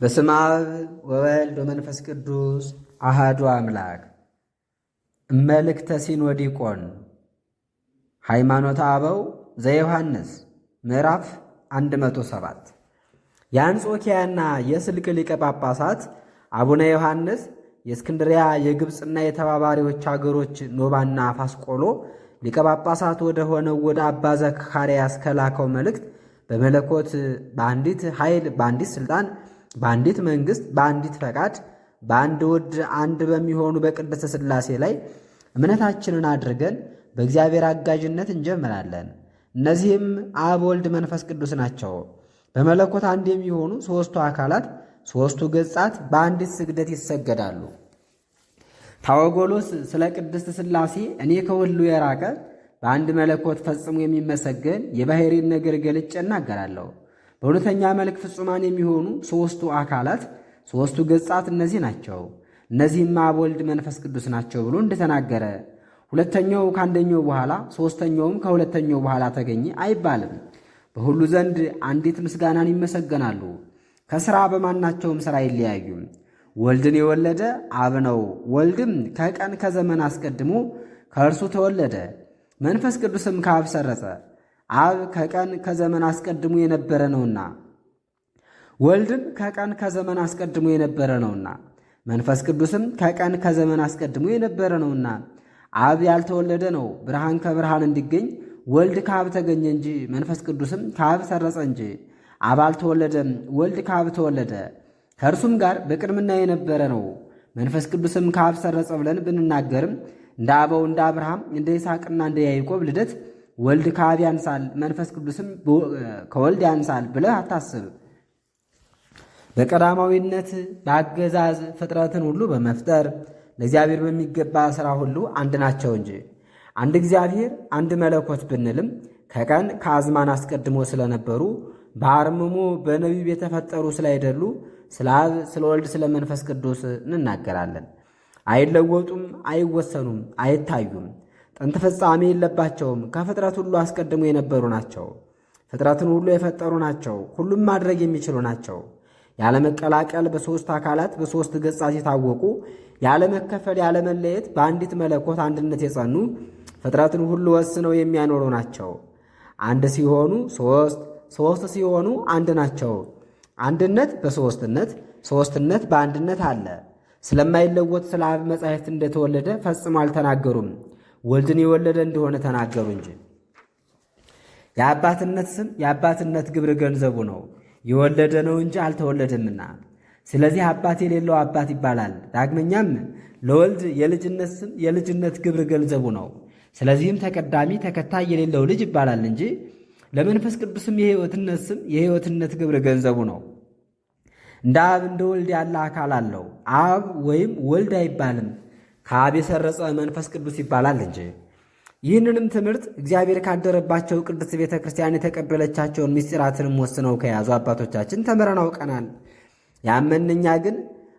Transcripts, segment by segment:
በስመ አብ ወወልድ ወመንፈስ ቅዱስ አሐዱ አምላክ። መልእክተ ሲኖዲቆን ሃይማኖተ አበው ዘዮሐንስ ምዕራፍ 107 የአንጾኪያና የስልክ ሊቀ ጳጳሳት አቡነ ዮሐንስ የእስክንድሪያ የግብፅና የተባባሪዎች አገሮች ኖባና ፋስቆሎ ሊቀ ጳጳሳት ወደ ሆነው ወደ አባ ዘካርያስ ከላከው መልእክት በመለኮት በአንዲት ኃይል በአንዲት ሥልጣን በአንዲት መንግሥት በአንዲት ፈቃድ በአንድ ውድ አንድ በሚሆኑ በቅድስት ሥላሴ ላይ እምነታችንን አድርገን በእግዚአብሔር አጋዥነት እንጀምራለን። እነዚህም አብ፣ ወልድ፣ መንፈስ ቅዱስ ናቸው። በመለኮት አንድ የሚሆኑ ሦስቱ አካላት ሦስቱ ገጻት በአንዲት ስግደት ይሰገዳሉ። ታወጎሎስ ስለ ቅድስት ሥላሴ እኔ ከሁሉ የራቀ በአንድ መለኮት ፈጽሞ የሚመሰገን የባሕሪን ነገር ገልጬ እናገራለሁ። በእውነተኛ መልክ ፍጹማን የሚሆኑ ሦስቱ አካላት ሦስቱ ገጻት እነዚህ ናቸው። እነዚህም አብ፣ ወልድ፣ መንፈስ ቅዱስ ናቸው ብሎ እንደተናገረ ሁለተኛው ከአንደኛው በኋላ ሦስተኛውም ከሁለተኛው በኋላ ተገኘ አይባልም። በሁሉ ዘንድ አንዲት ምስጋናን ይመሰገናሉ። ከሥራ በማናቸውም ሥራ አይለያዩም። ወልድን የወለደ አብ ነው። ወልድም ከቀን ከዘመን አስቀድሞ ከእርሱ ተወለደ። መንፈስ ቅዱስም ከአብ ሰረጸ። አብ ከቀን ከዘመን አስቀድሞ የነበረ ነውና፣ ወልድም ከቀን ከዘመን አስቀድሞ የነበረ ነውና፣ መንፈስ ቅዱስም ከቀን ከዘመን አስቀድሞ የነበረ ነውና። አብ ያልተወለደ ነው፣ ብርሃን ከብርሃን እንዲገኝ ወልድ ከአብ ተገኘ እንጂ መንፈስ ቅዱስም ከአብ ሰረጸ እንጂ። አብ አልተወለደም፣ ወልድ ከአብ ተወለደ፣ ከእርሱም ጋር በቅድምና የነበረ ነው። መንፈስ ቅዱስም ከአብ ሰረጸ ብለን ብንናገርም እንደ አበው እንደ አብርሃም እንደ ይስሐቅና እንደ ያዕቆብ ልደት ወልድ ከአብ ያንሳል፣ መንፈስ ቅዱስም ከወልድ ያንሳል ብለህ አታስብ። በቀዳማዊነት በአገዛዝ ፍጥረትን ሁሉ በመፍጠር ለእግዚአብሔር በሚገባ ሥራ ሁሉ አንድ ናቸው እንጂ። አንድ እግዚአብሔር አንድ መለኮት ብንልም ከቀን ከአዝማን አስቀድሞ ስለነበሩ በአርምሞ በነቢብ የተፈጠሩ ስላይደሉ ስለ አብ፣ ስለ ወልድ፣ ስለ መንፈስ ቅዱስ እንናገራለን። አይለወጡም፣ አይወሰኑም፣ አይታዩም። ጥንት ፍጻሜ የለባቸውም። ከፍጥረት ሁሉ አስቀድሞ የነበሩ ናቸው። ፍጥረትን ሁሉ የፈጠሩ ናቸው። ሁሉም ማድረግ የሚችሉ ናቸው። ያለመቀላቀል በሦስት አካላት በሦስት ገጻት የታወቁ ያለመከፈል ያለመለየት በአንዲት መለኮት አንድነት የጸኑ ፍጥረትን ሁሉ ወስነው የሚያኖሩ ናቸው። አንድ ሲሆኑ ሦስት፣ ሦስት ሲሆኑ አንድ ናቸው። አንድነት በሦስትነት ሦስትነት በአንድነት አለ። ስለማይለወጥ ስለ አብ መጻሕፍት እንደተወለደ ፈጽሞ አልተናገሩም። ወልድን የወለደ እንደሆነ ተናገሩ እንጂ። የአባትነት ስም የአባትነት ግብር ገንዘቡ ነው። የወለደ ነው እንጂ አልተወለደምና፣ ስለዚህ አባት የሌለው አባት ይባላል። ዳግመኛም ለወልድ የልጅነት ስም የልጅነት ግብር ገንዘቡ ነው። ስለዚህም ተቀዳሚ ተከታይ የሌለው ልጅ ይባላል እንጂ። ለመንፈስ ቅዱስም የሕይወትነት ስም የሕይወትነት ግብር ገንዘቡ ነው። እንደ አብ እንደ ወልድ ያለ አካል አለው። አብ ወይም ወልድ አይባልም፣ ከአብ የሰረጸ መንፈስ ቅዱስ ይባላል እንጂ። ይህንንም ትምህርት እግዚአብሔር ካደረባቸው ቅድስት ቤተ ክርስቲያን የተቀበለቻቸውን ምስጢራትንም ወስነው ከያዙ አባቶቻችን ተምረን አውቀናል። ያመንኛ ግን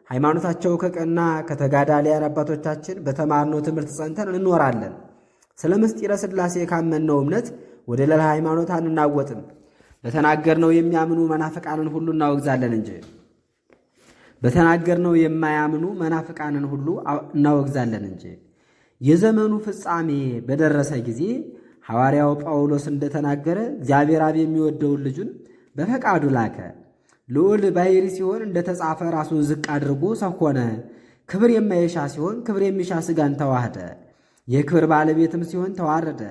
ሃይማኖታቸው ከቀና ከተጋዳሊያን አባቶቻችን በተማርነው ትምህርት ጸንተን እንኖራለን። ስለ ምስጢረ ሥላሴ ካመንነው እምነት ወደ ሌላ ሃይማኖት አንናወጥም። በተናገርነው የሚያምኑ መናፍቃንን ሁሉ እናወግዛለን እንጂ በተናገርነው የማያምኑ መናፍቃንን ሁሉ እናወግዛለን እንጂ። የዘመኑ ፍጻሜ በደረሰ ጊዜ ሐዋርያው ጳውሎስ እንደተናገረ እግዚአብሔር አብ የሚወደውን ልጁን በፈቃዱ ላከ። ልዑል ባሕሪ ሲሆን እንደተጻፈ ራሱን ዝቅ አድርጎ ሰው ሆነ። ክብር የማይሻ ሲሆን ክብር የሚሻ ሥጋን ተዋህደ። የክብር ባለቤትም ሲሆን ተዋረደ።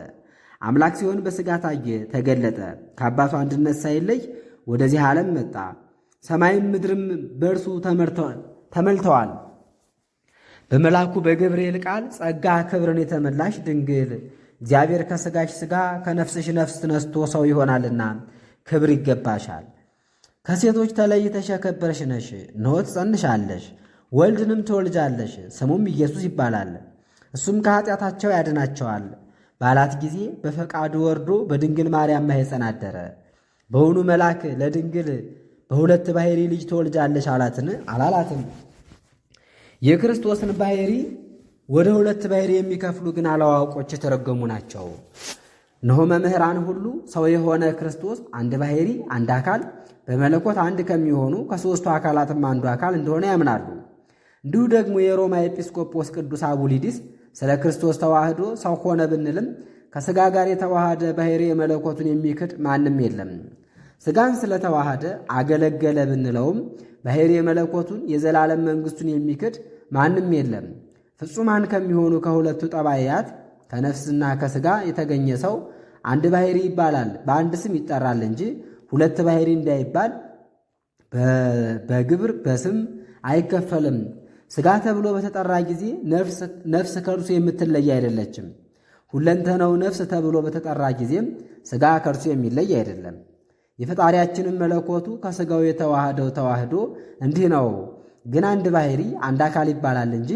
አምላክ ሲሆን በሥጋ ታየ፣ ተገለጠ። ከአባቱ አንድነት ሳይለይ ወደዚህ ዓለም መጣ። ሰማይም ምድርም በእርሱ ተመልተዋል። በመልአኩ በገብርኤል ቃል ጸጋ ክብርን የተመላሽ ድንግል እግዚአብሔር ከሥጋሽ ሥጋ ከነፍስሽ ነፍስ ነስቶ ሰው ይሆናልና ክብር ይገባሻል። ከሴቶች ተለይተሽ የከበርሽ ነሽ። እነሆ ትጸንሻለሽ፣ ወልድንም ትወልጃለሽ፣ ስሙም ኢየሱስ ይባላል። እሱም ከኃጢአታቸው ያድናቸዋል ባላት ጊዜ በፈቃዱ ወርዶ በድንግል ማርያም ማኅፀን አደረ። በውኑ መልአክ ለድንግል በሁለት ባሕሪ ልጅ ትወልጃለሽ አላትን? አላላትም። የክርስቶስን ባሕሪ ወደ ሁለት ባሕሪ የሚከፍሉ ግን አላዋቆች የተረገሙ ናቸው። እነሆ መምህራን ሁሉ ሰው የሆነ ክርስቶስ አንድ ባሕሪ አንድ አካል በመለኮት አንድ ከሚሆኑ ከሦስቱ አካላትም አንዱ አካል እንደሆነ ያምናሉ። እንዲሁ ደግሞ የሮማ ኤጲስቆጶስ ቅዱስ አቡሊዲስ ስለ ክርስቶስ ተዋህዶ ሰው ሆነ ብንልም ከሥጋ ጋር የተዋሃደ ባሕርየ መለኮቱን የሚክድ ማንም የለም። ሥጋን ስለተዋሃደ አገለገለ ብንለውም ባሕርየ መለኮቱን የዘላለም መንግሥቱን የሚክድ ማንም የለም። ፍጹማን ከሚሆኑ ከሁለቱ ጠባያት ከነፍስና ከሥጋ የተገኘ ሰው አንድ ባሕርይ ይባላል፣ በአንድ ስም ይጠራል እንጂ ሁለት ባሕርይ እንዳይባል በግብር በስም አይከፈልም። ሥጋ ተብሎ በተጠራ ጊዜ ነፍስ ከእርሱ የምትለይ አይደለችም። ሁለንተናው ነፍስ ተብሎ በተጠራ ጊዜም ሥጋ ከእርሱ የሚለይ አይደለም። የፈጣሪያችንም መለኮቱ ከሥጋው የተዋህደው ተዋህዶ እንዲህ ነው። ግን አንድ ባሕርይ አንድ አካል ይባላል እንጂ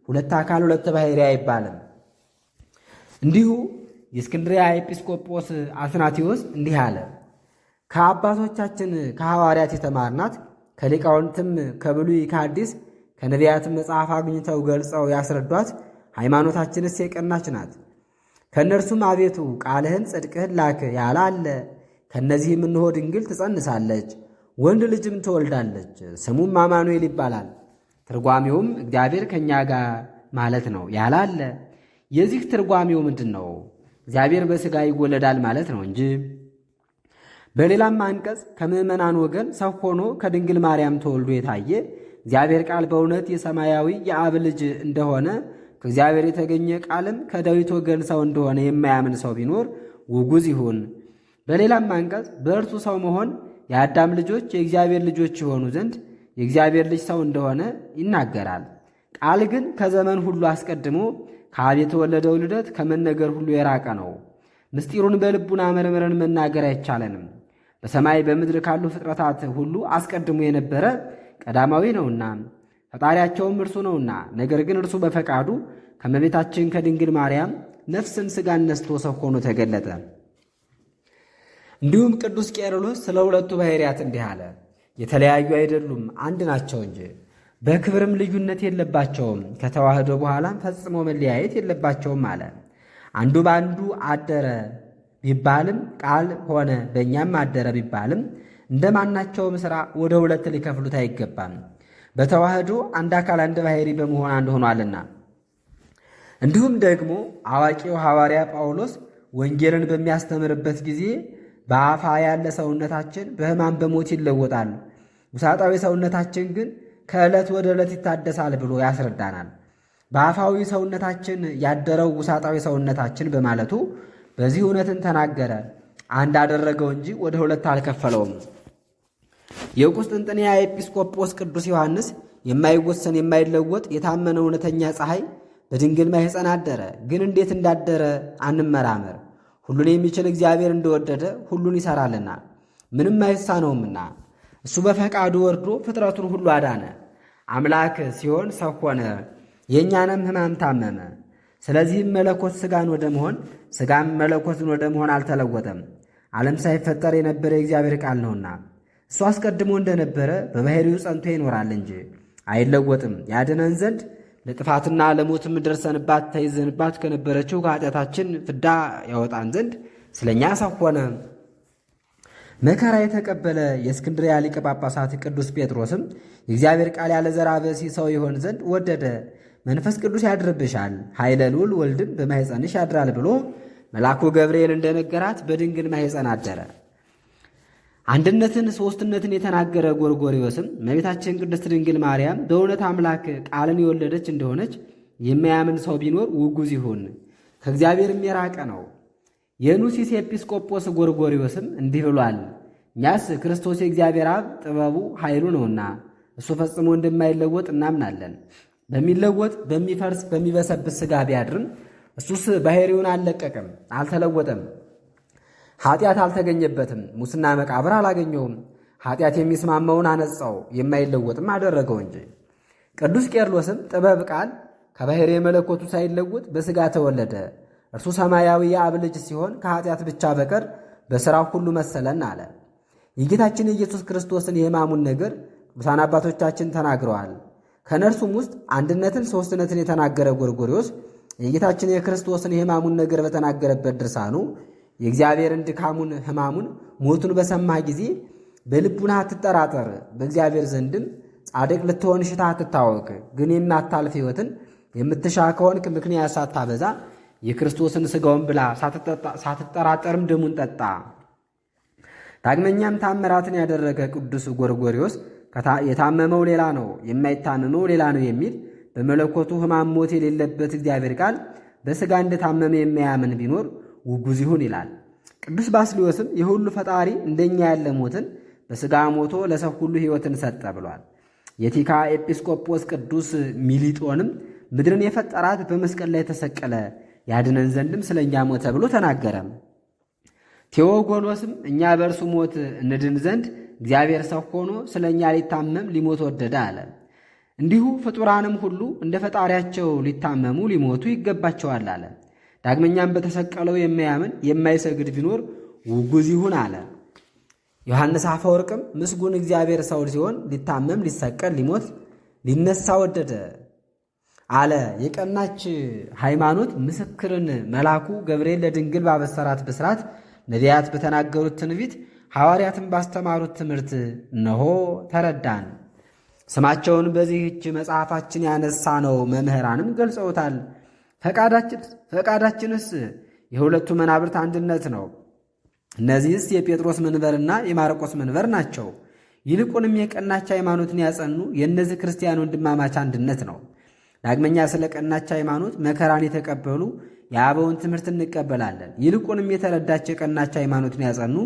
ሁለት አካል ሁለት ባሕርይ አይባልም። እንዲሁ የእስክንድርያ ኤጲስቆጶስ አትናቴዎስ እንዲህ አለ። ከአባቶቻችን ከሐዋርያት የተማርናት ከሊቃውንትም ከብሉይ ከአዲስ ከነቢያትም መጽሐፍ አግኝተው ገልጸው ያስረዷት ሃይማኖታችንስ የቀናች ናት። ከእነርሱም አቤቱ ቃልህን ጽድቅህን ላክ ያለ አለ። ከእነዚህም እንሆ ድንግል ትጸንሳለች፣ ወንድ ልጅም ትወልዳለች፣ ስሙም አማኑኤል ይባላል። ትርጓሜውም እግዚአብሔር ከእኛ ጋር ማለት ነው ያለ አለ። የዚህ ትርጓሜው ምንድን ነው? እግዚአብሔር በሥጋ ይወለዳል ማለት ነው እንጂ። በሌላም አንቀጽ ከምዕመናን ወገን ሰው ሆኖ ከድንግል ማርያም ተወልዶ የታየ እግዚአብሔር ቃል በእውነት የሰማያዊ የአብ ልጅ እንደሆነ ከእግዚአብሔር የተገኘ ቃልም ከዳዊት ወገን ሰው እንደሆነ የማያምን ሰው ቢኖር ውጉዝ ይሁን። በሌላም አንቀጽ በእርሱ ሰው መሆን የአዳም ልጆች የእግዚአብሔር ልጆች የሆኑ ዘንድ የእግዚአብሔር ልጅ ሰው እንደሆነ ይናገራል። ቃል ግን ከዘመን ሁሉ አስቀድሞ ከአብ የተወለደው ልደት ከመነገር ሁሉ የራቀ ነው። ምስጢሩን በልቡና መርምረን መናገር አይቻለንም። በሰማይ በምድር ካሉ ፍጥረታት ሁሉ አስቀድሞ የነበረ ቀዳማዊ ነውና ፈጣሪያቸውም እርሱ ነውና። ነገር ግን እርሱ በፈቃዱ ከእመቤታችን ከድንግል ማርያም ነፍስን ሥጋን ነስቶ ሰው ሆኖ ተገለጠ። እንዲሁም ቅዱስ ቄርሎስ ስለ ሁለቱ ባሕርያት እንዲህ አለ። የተለያዩ አይደሉም፣ አንድ ናቸው እንጂ በክብርም ልዩነት የለባቸውም። ከተዋህዶ በኋላም ፈጽሞ መለያየት የለባቸውም አለ። አንዱ በአንዱ አደረ ቢባልም ቃል ሆነ በእኛም አደረ ቢባልም እንደማናቸውም ሥራ ወደ ሁለት ሊከፍሉት አይገባም። በተዋህዶ አንድ አካል አንድ ባሕርይ በመሆን አንድ ሆኗልና። እንዲሁም ደግሞ አዋቂው ሐዋርያ ጳውሎስ ወንጌልን በሚያስተምርበት ጊዜ በአፋ ያለ ሰውነታችን በሕማም በሞት ይለወጣል፣ ውሳጣዊ ሰውነታችን ግን ከዕለት ወደ ዕለት ይታደሳል ብሎ ያስረዳናል። በአፋዊ ሰውነታችን ያደረው ውሳጣዊ ሰውነታችን በማለቱ በዚህ እውነትን ተናገረ። አንድ አደረገው እንጂ ወደ ሁለት አልከፈለውም። የቁስጥንጥንያ ኤጲስቆጶስ ቅዱስ ዮሐንስ የማይወሰን የማይለወጥ የታመነ እውነተኛ ፀሐይ በድንግል ማኅፀን አደረ። ግን እንዴት እንዳደረ አንመራመር። ሁሉን የሚችል እግዚአብሔር እንደወደደ ሁሉን ይሠራልና ምንም አይሳነውምና እሱ በፈቃዱ ወርዶ ፍጥረቱን ሁሉ አዳነ። አምላክ ሲሆን ሰው ሆነ፣ የእኛንም ሕማም ታመመ። ስለዚህም መለኮት ሥጋን ወደ መሆን ሥጋም መለኮትን ወደ መሆን አልተለወጠም። ዓለም ሳይፈጠር የነበረ የእግዚአብሔር ቃል ነውና እሱ አስቀድሞ እንደነበረ በባሕርዩ ጸንቶ ይኖራል እንጂ አይለወጥም። ያድነን ዘንድ ለጥፋትና ለሞትም ደርሰንባት ተይዘንባት ከነበረችው ከኃጢአታችን ፍዳ ያወጣን ዘንድ ስለ እኛ ሰው ሆነ። መከራ የተቀበለ የእስክንድርያ ሊቀ ጳጳሳት ቅዱስ ጴጥሮስም የእግዚአብሔር ቃል ያለ ዘራ ብእሲ ሰው ይሆን ዘንድ ወደደ። መንፈስ ቅዱስ ያድርብሻል፣ ኃይለ ልዑል ወልድም በማኅፀንሽ ያድራል ብሎ መልአኩ ገብርኤል እንደነገራት በድንግል ማኅፀን አደረ። አንድነትን ሦስትነትን የተናገረ ጎርጎርዮስም እመቤታችን ቅድስት ድንግል ማርያም በእውነት አምላክ ቃልን የወለደች እንደሆነች የማያምን ሰው ቢኖር ውጉዝ ይሁን፣ ከእግዚአብሔርም የራቀ ነው። የኑሲስ ኤጲስቆጶስ ጎርጎርዮስም እንዲህ ብሏል። እኛስ ክርስቶስ የእግዚአብሔር አብ ጥበቡ ኃይሉ ነውና እሱ ፈጽሞ እንደማይለወጥ እናምናለን። በሚለወጥ በሚፈርስ በሚበሰብስ ሥጋ ቢያድርም እሱስ ባሕርዩን አልለቀቅም፣ አልተለወጠም። ኃጢአት አልተገኘበትም፣ ሙስና መቃብር አላገኘውም። ኃጢአት የሚስማማውን አነጻው፣ የማይለወጥም አደረገው እንጂ። ቅዱስ ቄርሎስም ጥበብ ቃል ከባሕርየ መለኮቱ ሳይለወጥ በሥጋ ተወለደ። እርሱ ሰማያዊ የአብ ልጅ ሲሆን ከኃጢአት ብቻ በቀር በሥራው ሁሉ መሰለን አለ። የጌታችን የኢየሱስ ክርስቶስን የሕማሙን ነገር ቅዱሳን አባቶቻችን ተናግረዋል። ከነርሱም ውስጥ አንድነትን ሦስትነትን የተናገረ ጎርጎርዮስ የጌታችን የክርስቶስን የሕማሙን ነገር በተናገረበት ድርሳኑ የእግዚአብሔርን ድካሙን ሕማሙን ሞቱን በሰማ ጊዜ በልቡና አትጠራጠር። በእግዚአብሔር ዘንድም ጻድቅ ልትሆን ሽታ አትታወክ። ግን የማታልፍ ሕይወትን የምትሻ ከሆንክ ምክንያት ሳታበዛ የክርስቶስን ሥጋውን ብላ፣ ሳትጠራጠርም ደሙን ጠጣ። ዳግመኛም ታምራትን ያደረገ ቅዱስ ጎርጎርዮስ የታመመው ሌላ ነው፣ የማይታመመው ሌላ ነው የሚል በመለኮቱ ሕማም ሞት የሌለበት እግዚአብሔር ቃል በሥጋ እንደታመመ የሚያምን ቢኖር ውጉዝ ይሁን ይላል። ቅዱስ ባስልዮስም የሁሉ ፈጣሪ እንደኛ ያለ ሞትን በሥጋ ሞቶ ለሰው ሁሉ ሕይወትን ሰጠ ብሏል። የቲካ ኤጲስቆጶስ ቅዱስ ሚሊጦንም ምድርን የፈጠራት በመስቀል ላይ ተሰቀለ ያድነን ዘንድም ስለ እኛ ሞተ ብሎ ተናገረ። ቴዎጎሎስም እኛ በእርሱ ሞት እንድን ዘንድ እግዚአብሔር ሰው ሆኖ ስለ እኛ ሊታመም ሊሞት ወደደ አለ። እንዲሁ ፍጡራንም ሁሉ እንደ ፈጣሪያቸው ሊታመሙ ሊሞቱ ይገባቸዋል አለ። ዳግመኛም በተሰቀለው የማያምን የማይሰግድ ቢኖር ውጉዝ ይሁን አለ። ዮሐንስ አፈወርቅም ምስጉን እግዚአብሔር ሰው ሲሆን ሊታመም ሊሰቀል ሊሞት ሊነሳ ወደደ አለ። የቀናች ሃይማኖት ምስክርን መልአኩ ገብርኤል ለድንግል ባበሰራት ብስራት፣ ነቢያት በተናገሩት ትንቢት፣ ሐዋርያትን ባስተማሩት ትምህርት እነሆ ተረዳን። ስማቸውን በዚህች መጽሐፋችን ያነሳ ነው መምህራንም ገልጸውታል። ፈቃዳችንስ የሁለቱ መናብርት አንድነት ነው። እነዚህስ የጴጥሮስ መንበርና የማርቆስ መንበር ናቸው። ይልቁንም የቀናች ሃይማኖትን ያጸኑ የእነዚህ ክርስቲያን ወንድማማች አንድነት ነው። ዳግመኛ ስለ ቀናች ሃይማኖት መከራን የተቀበሉ የአበውን ትምህርት እንቀበላለን። ይልቁንም የተረዳች የቀናች ሃይማኖትን ያጸኑ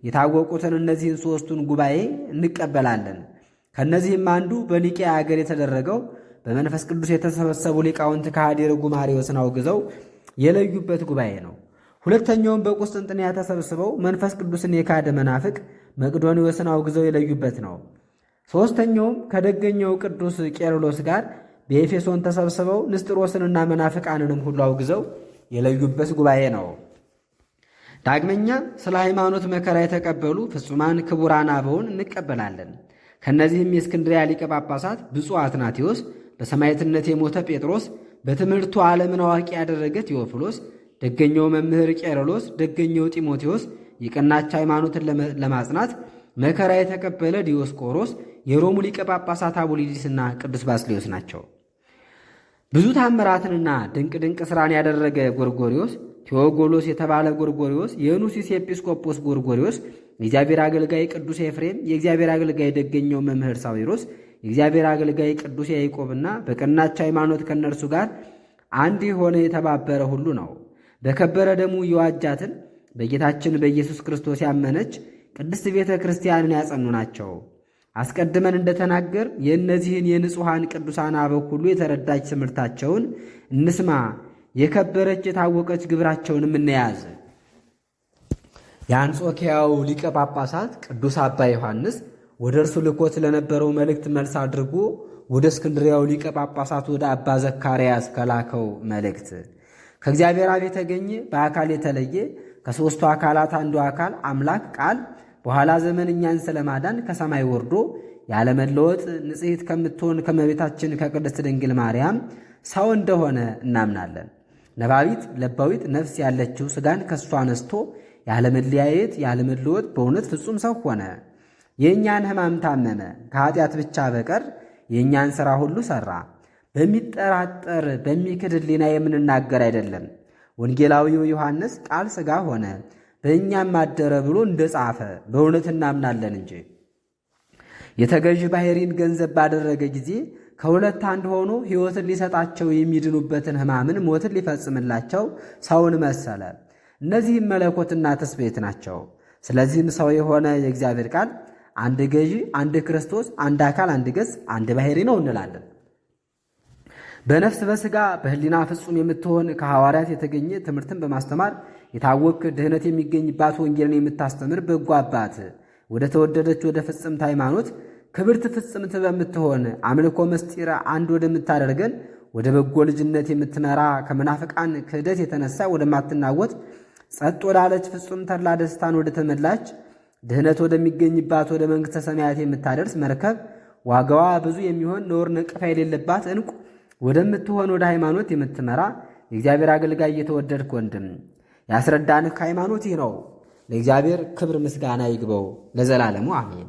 የታወቁትን እነዚህን ሦስቱን ጉባኤ እንቀበላለን። ከእነዚህም አንዱ በኒቅያ አገር የተደረገው በመንፈስ ቅዱስ የተሰበሰቡ ሊቃውንት ከሃዲ ርጉም አርዮስን አውግዘው የለዩበት ጉባኤ ነው። ሁለተኛውም በቁስጥንጥንያ ተሰብስበው መንፈስ ቅዱስን የካደ መናፍቅ መቅዶንዮስን አውግዘው የለዩበት ነው። ሦስተኛውም ከደገኛው ቅዱስ ቄርሎስ ጋር በኤፌሶን ተሰብስበው ንስጥሮስንና መናፍቃንንም ሁሉ አውግዘው የለዩበት ጉባኤ ነው። ዳግመኛ ስለ ሃይማኖት መከራ የተቀበሉ ፍጹማን ክቡራን አበውን እንቀበላለን። ከእነዚህም የእስክንድርያ ሊቀ ጳጳሳት ብፁዕ አትናቴዎስ፣ በሰማዕትነት የሞተ ጴጥሮስ፣ በትምህርቱ ዓለምን አዋቂ ያደረገ ቴዎፍሎስ፣ ደገኛው መምህር ቄርሎስ፣ ደገኛው ጢሞቴዎስ፣ የቀናች ሃይማኖትን ለማጽናት መከራ የተቀበለ ዲዮስቆሮስ፣ የሮሙ ሊቀ ጳጳሳት አቡሊዲስና ቅዱስ ባስልዮስ ናቸው። ብዙ ታምራትንና ድንቅ ድንቅ ሥራን ያደረገ ጎርጎርዮስ፣ ቴዎጎሎስ የተባለ ጎርጎርዮስ፣ የኑሲስ ኤጲስቆጶስ ጎርጎርዮስ፣ የእግዚአብሔር አገልጋይ ቅዱስ ኤፍሬም፣ የእግዚአብሔር አገልጋይ ደገኛው መምህር ሳዊሮስ፣ የእግዚአብሔር አገልጋይ ቅዱስ ያዕቆብና በቀናች ሃይማኖት ከእነርሱ ጋር አንድ የሆነ የተባበረ ሁሉ ነው። በከበረ ደሙ የዋጃትን በጌታችን በኢየሱስ ክርስቶስ ያመነች ቅድስት ቤተ ክርስቲያንን ያጸኑ ናቸው። አስቀድመን እንደተናገር የእነዚህን የንጹሐን ቅዱሳን አበው ሁሉ የተረዳች ትምህርታቸውን እንስማ፣ የከበረች የታወቀች ግብራቸውንም እንያዝ። የአንጾኪያው ሊቀ ጳጳሳት ቅዱስ አባ ዮሐንስ ወደ እርሱ ልኮት ለነበረው መልእክት መልስ አድርጎ ወደ እስክንድሪያው ሊቀ ጳጳሳት ወደ አባ ዘካርያስ ከላከው መልእክት ከእግዚአብሔር አብ የተገኘ በአካል የተለየ ከሦስቱ አካላት አንዱ አካል አምላክ ቃል በኋላ ዘመን እኛን ስለማዳን ከሰማይ ወርዶ ያለመለወጥ ንጽሕት ከምትሆን ከመቤታችን ከቅድስት ድንግል ማርያም ሰው እንደሆነ እናምናለን። ነባቢት ለባዊት ነፍስ ያለችው ሥጋን ከእሷ አነስቶ ያለመለያየት ያለመለወጥ በእውነት ፍጹም ሰው ሆነ። የእኛን ሕማም ታመመ። ከኃጢአት ብቻ በቀር የእኛን ሥራ ሁሉ ሠራ። በሚጠራጠር በሚክድ ሕሊና የምንናገር አይደለም። ወንጌላዊው ዮሐንስ ቃል ሥጋ ሆነ በእኛም አደረ ብሎ እንደ ጻፈ በእውነት እናምናለን እንጂ። የተገዥ ባሕሪን ገንዘብ ባደረገ ጊዜ ከሁለት አንድ ሆኖ ሕይወትን ሊሰጣቸው የሚድኑበትን ሕማምን ሞትን ሊፈጽምላቸው ሰውን መሰለ። እነዚህም መለኮትና ትስብእት ናቸው። ስለዚህም ሰው የሆነ የእግዚአብሔር ቃል አንድ ገዢ፣ አንድ ክርስቶስ፣ አንድ አካል፣ አንድ ገጽ፣ አንድ ባሕሪ ነው እንላለን። በነፍስ በሥጋ በሕሊና ፍጹም የምትሆን ከሐዋርያት የተገኘ ትምህርትን በማስተማር የታወክ ድኅነት የሚገኝባት ወንጌልን የምታስተምር በጎ አባት ወደ ተወደደች ወደ ፍጽምት ሃይማኖት ክብርት ፍጽምት በምትሆን አምልኮ ምስጢር አንድ ወደምታደርገን ወደ በጎ ልጅነት የምትመራ ከመናፍቃን ክህደት የተነሳ ወደማትናወጥ ጸጥ ወዳለች ፍጹም ተድላ ደስታን ወደ ተመላች ድኅነት ወደሚገኝባት ወደ መንግሥተ ሰማያት የምታደርስ መርከብ ዋጋዋ ብዙ የሚሆን ነውር ነቀፋ የሌለባት ዕንቁ ወደምትሆን ወደ ሃይማኖት የምትመራ የእግዚአብሔር አገልጋይ የተወደድክ ወንድም ያስረዳንህ ሃይማኖት ይህ ነው። ለእግዚአብሔር ክብር ምስጋና ይግባው ለዘላለሙ አሜን።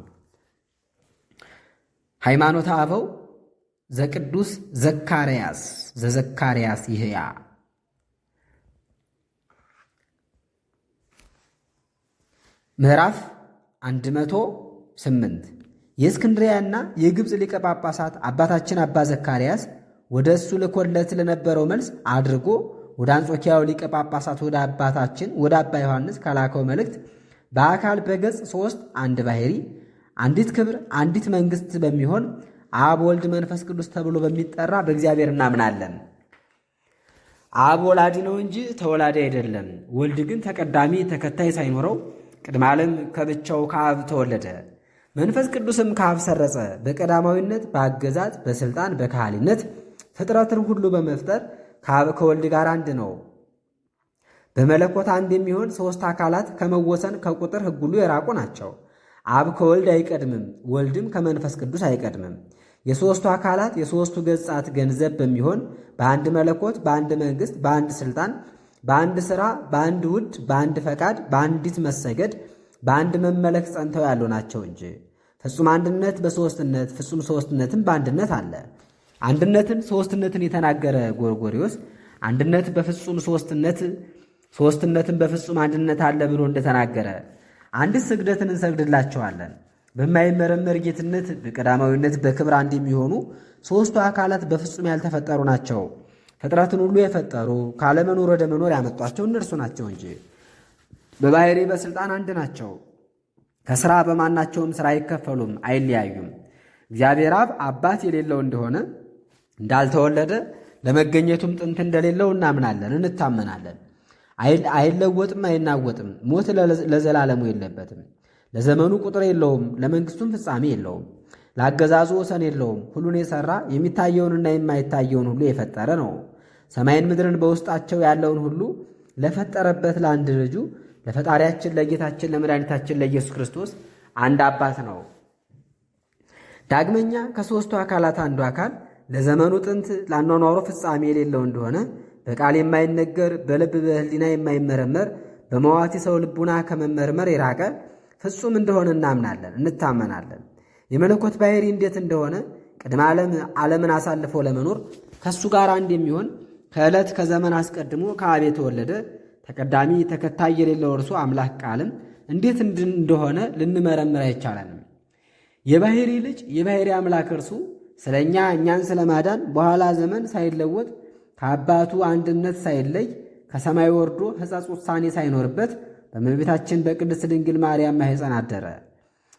ሃይማኖተ አበው ዘቅዱስ ዘካርያስ ዘዘካርያስ ይህያ ምዕራፍ 108 የእስክንድርያና የግብፅ ሊቀ ጳጳሳት አባታችን አባ ዘካርያስ ወደ እሱ ልኮለት ለነበረው መልስ አድርጎ ወደ አንጾኪያው ሊቀ ጳጳሳት ወደ አባታችን ወደ አባ ዮሐንስ ከላከው መልእክት በአካል በገጽ 3 አንድ ባሕሪ አንዲት ክብር አንዲት መንግሥት በሚሆን አብ ወልድ መንፈስ ቅዱስ ተብሎ በሚጠራ በእግዚአብሔር እናምናለን። አብ ወላዲ ነው እንጂ ተወላዲ አይደለም። ወልድ ግን ተቀዳሚ ተከታይ ሳይኖረው ቅድመ ዓለም ከብቻው ከአብ ተወለደ። መንፈስ ቅዱስም ከአብ ሰረጸ። በቀዳማዊነት በአገዛዝ በሥልጣን በካህሊነት ፍጥረትን ሁሉ በመፍጠር ከአብ ከወልድ ጋር አንድ ነው። በመለኮት አንድ የሚሆን ሦስት አካላት ከመወሰን ከቁጥር ሕግ ሁሉ የራቁ ናቸው። አብ ከወልድ አይቀድምም፣ ወልድም ከመንፈስ ቅዱስ አይቀድምም። የሦስቱ አካላት የሦስቱ ገጻት ገንዘብ በሚሆን በአንድ መለኮት በአንድ መንግሥት በአንድ ሥልጣን በአንድ ሥራ በአንድ ውድ በአንድ ፈቃድ በአንዲት መሰገድ በአንድ መመለክ ጸንተው ያሉ ናቸው እንጂ ፍጹም አንድነት በሦስትነት ፍጹም ሦስትነትም በአንድነት አለ። አንድነትን ሦስትነትን የተናገረ ጎርጎርዮስ አንድነት በፍጹም ሦስትነት ሦስትነትን በፍጹም አንድነት አለ ብሎ እንደተናገረ አንዲት ስግደትን እንሰግድላቸዋለን። በማይመረመር ጌትነት በቀዳማዊነት በክብር አንድ የሚሆኑ ሦስቱ አካላት በፍጹም ያልተፈጠሩ ናቸው። ፍጥረትን ሁሉ የፈጠሩ ካለመኖር ወደ መኖር ያመጧቸው እነርሱ ናቸው እንጂ በባሕሪ በሥልጣን አንድ ናቸው። ከሥራ በማናቸውም ሥራ አይከፈሉም፣ አይለያዩም። እግዚአብሔር አብ አባት የሌለው እንደሆነ እንዳልተወለደ ለመገኘቱም ጥንት እንደሌለው እናምናለን እንታመናለን። አይለወጥም፣ አይናወጥም። ሞት ለዘላለሙ የለበትም። ለዘመኑ ቁጥር የለውም፣ ለመንግሥቱም ፍጻሜ የለውም። ለአገዛዙ ወሰን የለውም። ሁሉን የሠራ የሚታየውንና የማይታየውን ሁሉ የፈጠረ ነው። ሰማይን ምድርን በውስጣቸው ያለውን ሁሉ ለፈጠረበት ለአንድ ልጁ ለፈጣሪያችን ለጌታችን ለመድኃኒታችን ለኢየሱስ ክርስቶስ አንድ አባት ነው። ዳግመኛ ከሦስቱ አካላት አንዱ አካል ለዘመኑ ጥንት ለአኗኗሩ ፍጻሜ የሌለው እንደሆነ በቃል የማይነገር በልብ በሕሊና የማይመረመር በመዋቲ ሰው ልቡና ከመመርመር የራቀ ፍጹም እንደሆነ እናምናለን እንታመናለን። የመለኮት ባሕሪ እንዴት እንደሆነ ቅድመ ዓለምን አሳልፎ ለመኖር ከእሱ ጋር አንድ የሚሆን ከዕለት ከዘመን አስቀድሞ ከአብ የተወለደ ተቀዳሚ ተከታይ የሌለው እርሱ አምላክ ቃልም እንዴት እንደሆነ ልንመረምር አይቻለንም። የባሕሪ ልጅ የባሕሪ አምላክ እርሱ ስለ እኛን ስለ ማዳን በኋላ ዘመን ሳይለወጥ ከአባቱ አንድነት ሳይለይ ከሰማይ ወርዶ ሕጸጽ ውሳኔ ሳይኖርበት በእመቤታችን በቅድስት ድንግል ማርያም ማኅፀን አደረ።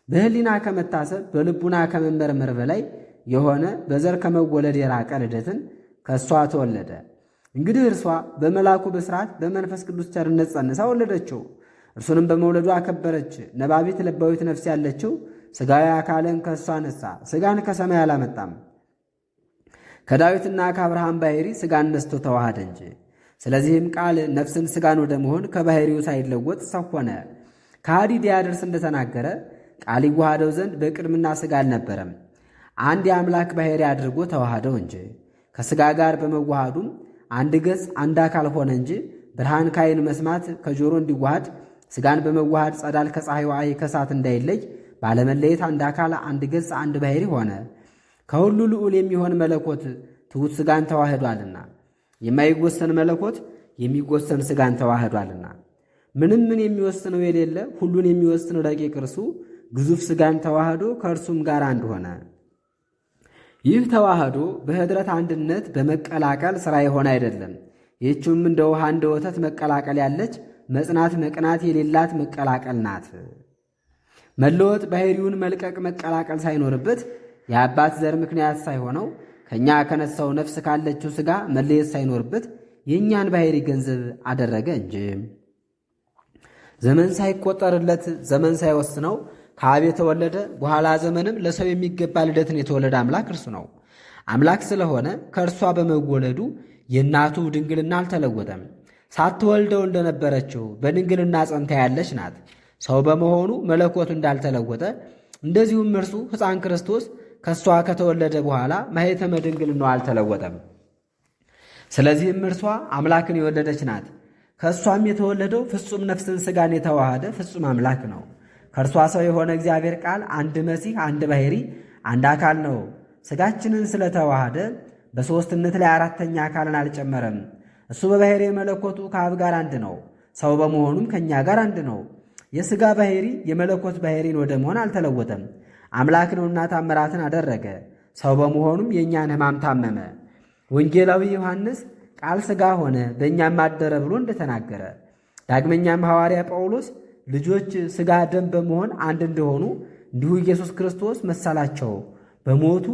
በሕሊና ከመታሰብ በልቡና ከመመርመር በላይ የሆነ በዘር ከመወለድ የራቀ ልደትን ከእሷ ተወለደ። እንግዲህ እርሷ በመልአኩ ብስራት በመንፈስ ቅዱስ ቸርነት ጸንሳ ወለደችው። እርሱንም በመውለዱ አከበረች። ነባቢት ለባዊት ነፍስ ያለችው ሥጋዊ አካልን ከእሷ ነሳ። ሥጋን ከሰማይ አላመጣም፣ ከዳዊትና ከአብርሃም ባሕሪ ሥጋን ነስቶ ተዋሃደ እንጂ። ስለዚህም ቃል ነፍስን ሥጋን ወደ መሆን ከባሕሪው ሳይለወጥ ሰው ሆነ። ከሃዲ ዲያድርስ እንደተናገረ ቃል ይዋሃደው ዘንድ በቅድምና ሥጋ አልነበረም፣ አንድ የአምላክ ባሕሪ አድርጎ ተዋሃደው እንጂ። ከሥጋ ጋር በመዋሃዱም አንድ ገጽ አንድ አካል ሆነ እንጂ ብርሃን ከዓይን መስማት ከጆሮ እንዲዋሃድ ሥጋን በመዋሃድ ጸዳል ከፀሐይ ዋዕይ ከእሳት እንዳይለይ ባለመለየት አንድ አካል አንድ ገጽ አንድ ባሕሪ ሆነ። ከሁሉ ልዑል የሚሆን መለኮት ትሑት ሥጋን ተዋህዷልና የማይወሰን መለኮት የሚወሰን ሥጋን ተዋህዷልና ምንም ምን የሚወስነው የሌለ ሁሉን የሚወስነው ረቂቅ እርሱ ግዙፍ ሥጋን ተዋህዶ ከእርሱም ጋር አንድ ሆነ። ይህ ተዋህዶ በኅድረት አንድነት በመቀላቀል ሥራ የሆነ አይደለም። ይህችም እንደ ውሃ እንደ ወተት መቀላቀል ያለች መጽናት መቅናት የሌላት መቀላቀል ናት። መለወጥ ባሕሪውን መልቀቅ መቀላቀል ሳይኖርበት የአባት ዘር ምክንያት ሳይሆነው ከእኛ ከነሳው ነፍስ ካለችው ሥጋ መለየት ሳይኖርበት የእኛን ባሕሪ ገንዘብ አደረገ እንጂ። ዘመን ሳይቆጠርለት ዘመን ሳይወስነው ከአብ የተወለደ በኋላ ዘመንም ለሰው የሚገባ ልደትን የተወለደ አምላክ እርሱ ነው። አምላክ ስለሆነ ከእርሷ በመወለዱ የእናቱ ድንግልና አልተለወጠም። ሳትወልደው እንደነበረችው በድንግልና ጸንታ ያለች ናት። ሰው በመሆኑ መለኮቱ እንዳልተለወጠ እንደዚሁም እርሱ ሕፃን ክርስቶስ ከእሷ ከተወለደ በኋላ ማኅተመ ድንግልናው አልተለወጠም። ስለዚህም እርሷ አምላክን የወለደች ናት። ከእሷም የተወለደው ፍጹም ነፍስን ሥጋን የተዋሃደ ፍጹም አምላክ ነው። ከእርሷ ሰው የሆነ እግዚአብሔር ቃል አንድ መሲህ፣ አንድ ባሕሪ፣ አንድ አካል ነው። ሥጋችንን ስለተዋሃደ በሦስትነት ላይ አራተኛ አካልን አልጨመረም። እሱ በባሕሪ መለኮቱ ከአብ ጋር አንድ ነው። ሰው በመሆኑም ከእኛ ጋር አንድ ነው። የሥጋ ባሕሪ የመለኮት ባሕሪን ወደ መሆን አልተለወጠም። አምላክ ነውና ታምራትን አደረገ። ሰው በመሆኑም የእኛን ሕማም ታመመ። ወንጌላዊ ዮሐንስ ቃል ሥጋ ሆነ በእኛም አደረ ብሎ እንደተናገረ፣ ዳግመኛም ሐዋርያ ጳውሎስ ልጆች ሥጋ ደም በመሆን አንድ እንደሆኑ እንዲሁ ኢየሱስ ክርስቶስ መሰላቸው። በሞቱ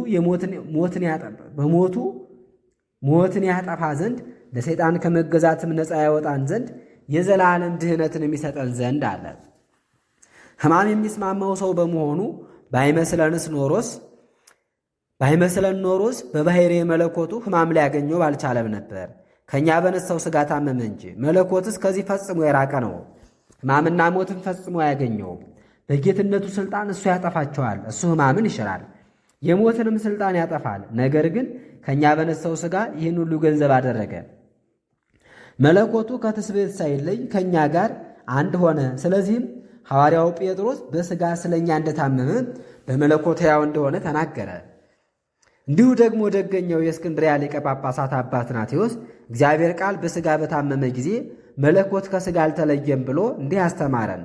ሞትን ያጠፋ ዘንድ ለሰይጣን ከመገዛትም ነፃ ያወጣን ዘንድ የዘላለም ድህነትን የሚሰጠን ዘንድ አለ። ሕማም የሚስማማው ሰው በመሆኑ ባይመስለን ኖሮስ በባሕሪ መለኮቱ ሕማም ሊያገኘው ባልቻለም ነበር። ከእኛ በነሳው ሥጋ ታመመ እንጂ። መለኮትስ ከዚህ ፈጽሞ የራቀ ነው። ሕማምና ሞትን ፈጽሞ አያገኘውም። በጌትነቱ ሥልጣን እሱ ያጠፋቸዋል። እሱ ሕማምን ይሽራል፣ የሞትንም ሥልጣን ያጠፋል። ነገር ግን ከእኛ በነሳው ሥጋ ይህን ሁሉ ገንዘብ አደረገ። መለኮቱ ከትስብእት ሳይለይ ከእኛ ጋር አንድ ሆነ። ስለዚህም ሐዋርያው ጴጥሮስ በሥጋ ስለ እኛ እንደታመመ በመለኮት ሕያው እንደሆነ ተናገረ። እንዲሁ ደግሞ ደገኛው የእስክንድርያ ሊቀ ጳጳሳት አባ አትናቴዎስ እግዚአብሔር ቃል በሥጋ በታመመ ጊዜ መለኮት ከሥጋ አልተለየም ብሎ እንዲህ አስተማረን።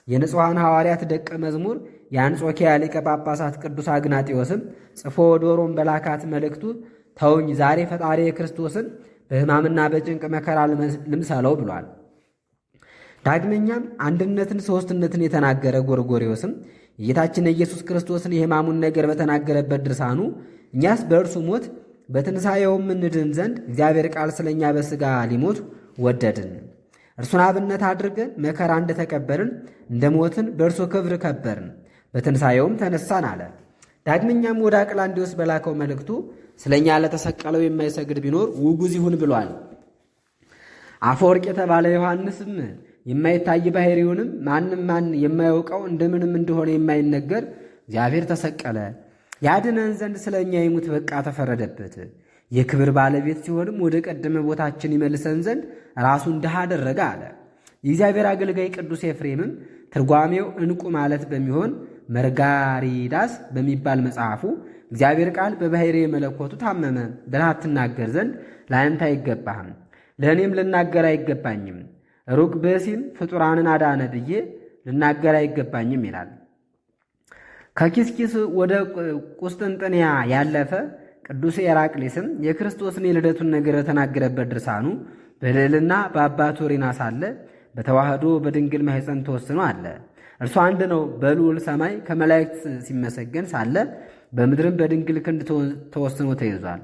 የንጹሐን ሐዋርያት ደቀ መዝሙር የአንጾኪያ ሊቀ ጳጳሳት ቅዱስ አግናጢዮስም ጽፎ ወደ ሮም በላካት መልእክቱ ተውኝ፣ ዛሬ ፈጣሪ ክርስቶስን በሕማምና በጭንቅ መከራ ልምሰለው ብሏል። ዳግመኛም አንድነትን ሦስትነትን የተናገረ ጎርጎርዮስም የጌታችን የኢየሱስ ክርስቶስን የሕማሙን ነገር በተናገረበት ድርሳኑ እኛስ በእርሱ ሞት በትንሣኤውም እንድን ዘንድ እግዚአብሔር ቃል ስለ እኛ በሥጋ ሊሞት ወደድን። እርሱን አብነት አድርገን መከራ እንደተቀበልን እንደ ሞትን በእርሱ ክብር ከበርን፣ በትንሣኤውም ተነሳን አለ። ዳግመኛም ወደ አቅላንዲዮስ በላከው መልእክቱ ስለ እኛ ለተሰቀለው የማይሰግድ ቢኖር ውጉዝ ይሁን ብሏል። አፈወርቅ የተባለ ዮሐንስም የማይታይ ባሕሪውንም ማን የማያውቀው እንደምንም እንደሆነ የማይነገር እግዚአብሔር ተሰቀለ፣ ያድነን ዘንድ ስለ እኛ ይሙት በቃ ተፈረደበት። የክብር ባለቤት ሲሆንም ወደ ቀደመ ቦታችን ይመልሰን ዘንድ ራሱን ድሃ አደረገ አለ። የእግዚአብሔር አገልጋይ ቅዱስ ኤፍሬምም ትርጓሜው ዕንቁ ማለት በሚሆን መርጋሪዳስ በሚባል መጽሐፉ እግዚአብሔር ቃል በባሕሪ መለኮቱ ታመመ ብለህ አትናገር ዘንድ ለአንተ አይገባህም፣ ለእኔም ልናገር አይገባኝም። ሩቅ ብእሲም ፍጡራንን አዳነ ብዬ ልናገር አይገባኝም ይላል። ከኪስኪስ ወደ ቁስጥንጥንያ ያለፈ ቅዱስ ኤራቅሊስም የክርስቶስን የልደቱን ነገር በተናገረበት ድርሳኑ በልዕልና በአባቱ ሪና ሳለ በተዋህዶ በድንግል ማኅፀን ተወስኖ አለ። እርሱ አንድ ነው። በልዑል ሰማይ ከመላእክት ሲመሰገን ሳለ በምድርም በድንግል ክንድ ተወስኖ ተይዟል።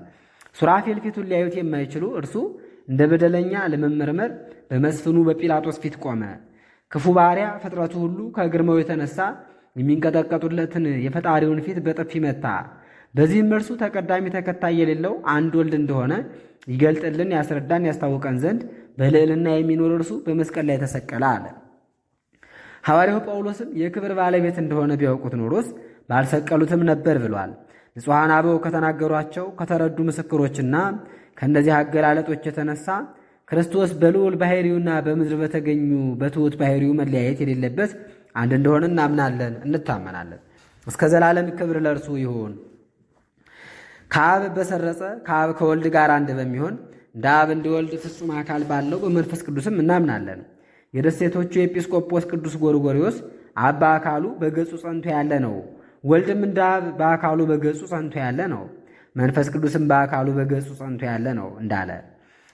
ሱራፌል ፊቱን ሊያዩት የማይችሉ እርሱ እንደ በደለኛ ለመመርመር በመስፍኑ በጲላጦስ ፊት ቆመ። ክፉ ባሪያ ፍጥረቱ ሁሉ ከግርማው የተነሳ የሚንቀጠቀጡለትን የፈጣሪውን ፊት በጥፊ መታ። በዚህም እርሱ ተቀዳሚ ተከታይ የሌለው አንድ ወልድ እንደሆነ ይገልጥልን፣ ያስረዳን፣ ያስታውቀን ዘንድ በልዕልና የሚኖር እርሱ በመስቀል ላይ ተሰቀለ አለ። ሐዋርያው ጳውሎስም የክብር ባለቤት እንደሆነ ቢያውቁት ኖሮስ ባልሰቀሉትም ነበር ብሏል። ንጹሐን አበው ከተናገሯቸው ከተረዱ ምስክሮችና ከእነዚህ አገላለጦች የተነሳ ክርስቶስ በልዑል ባሕሪውና በምድር በተገኙ በትሑት ባሕሪው መለያየት የሌለበት አንድ እንደሆነ እናምናለን፣ እንታመናለን። እስከ ዘላለም ክብር ለእርሱ ይሁን። ከአብ በሰረጸ ከአብ ከወልድ ጋር አንድ በሚሆን እንደ አብ እንደ ወልድ ፍጹም አካል ባለው በመንፈስ ቅዱስም እናምናለን። የደሴቶቹ ኤጲስቆጶስ ቅዱስ ጎርጎርዮስ አብ በአካሉ በገጹ ጸንቶ ያለ ነው። ወልድም እንደ አብ በአካሉ በገጹ ጸንቶ ያለ ነው። መንፈስ ቅዱስም በአካሉ በገጹ ጸንቶ ያለ ነው እንዳለ።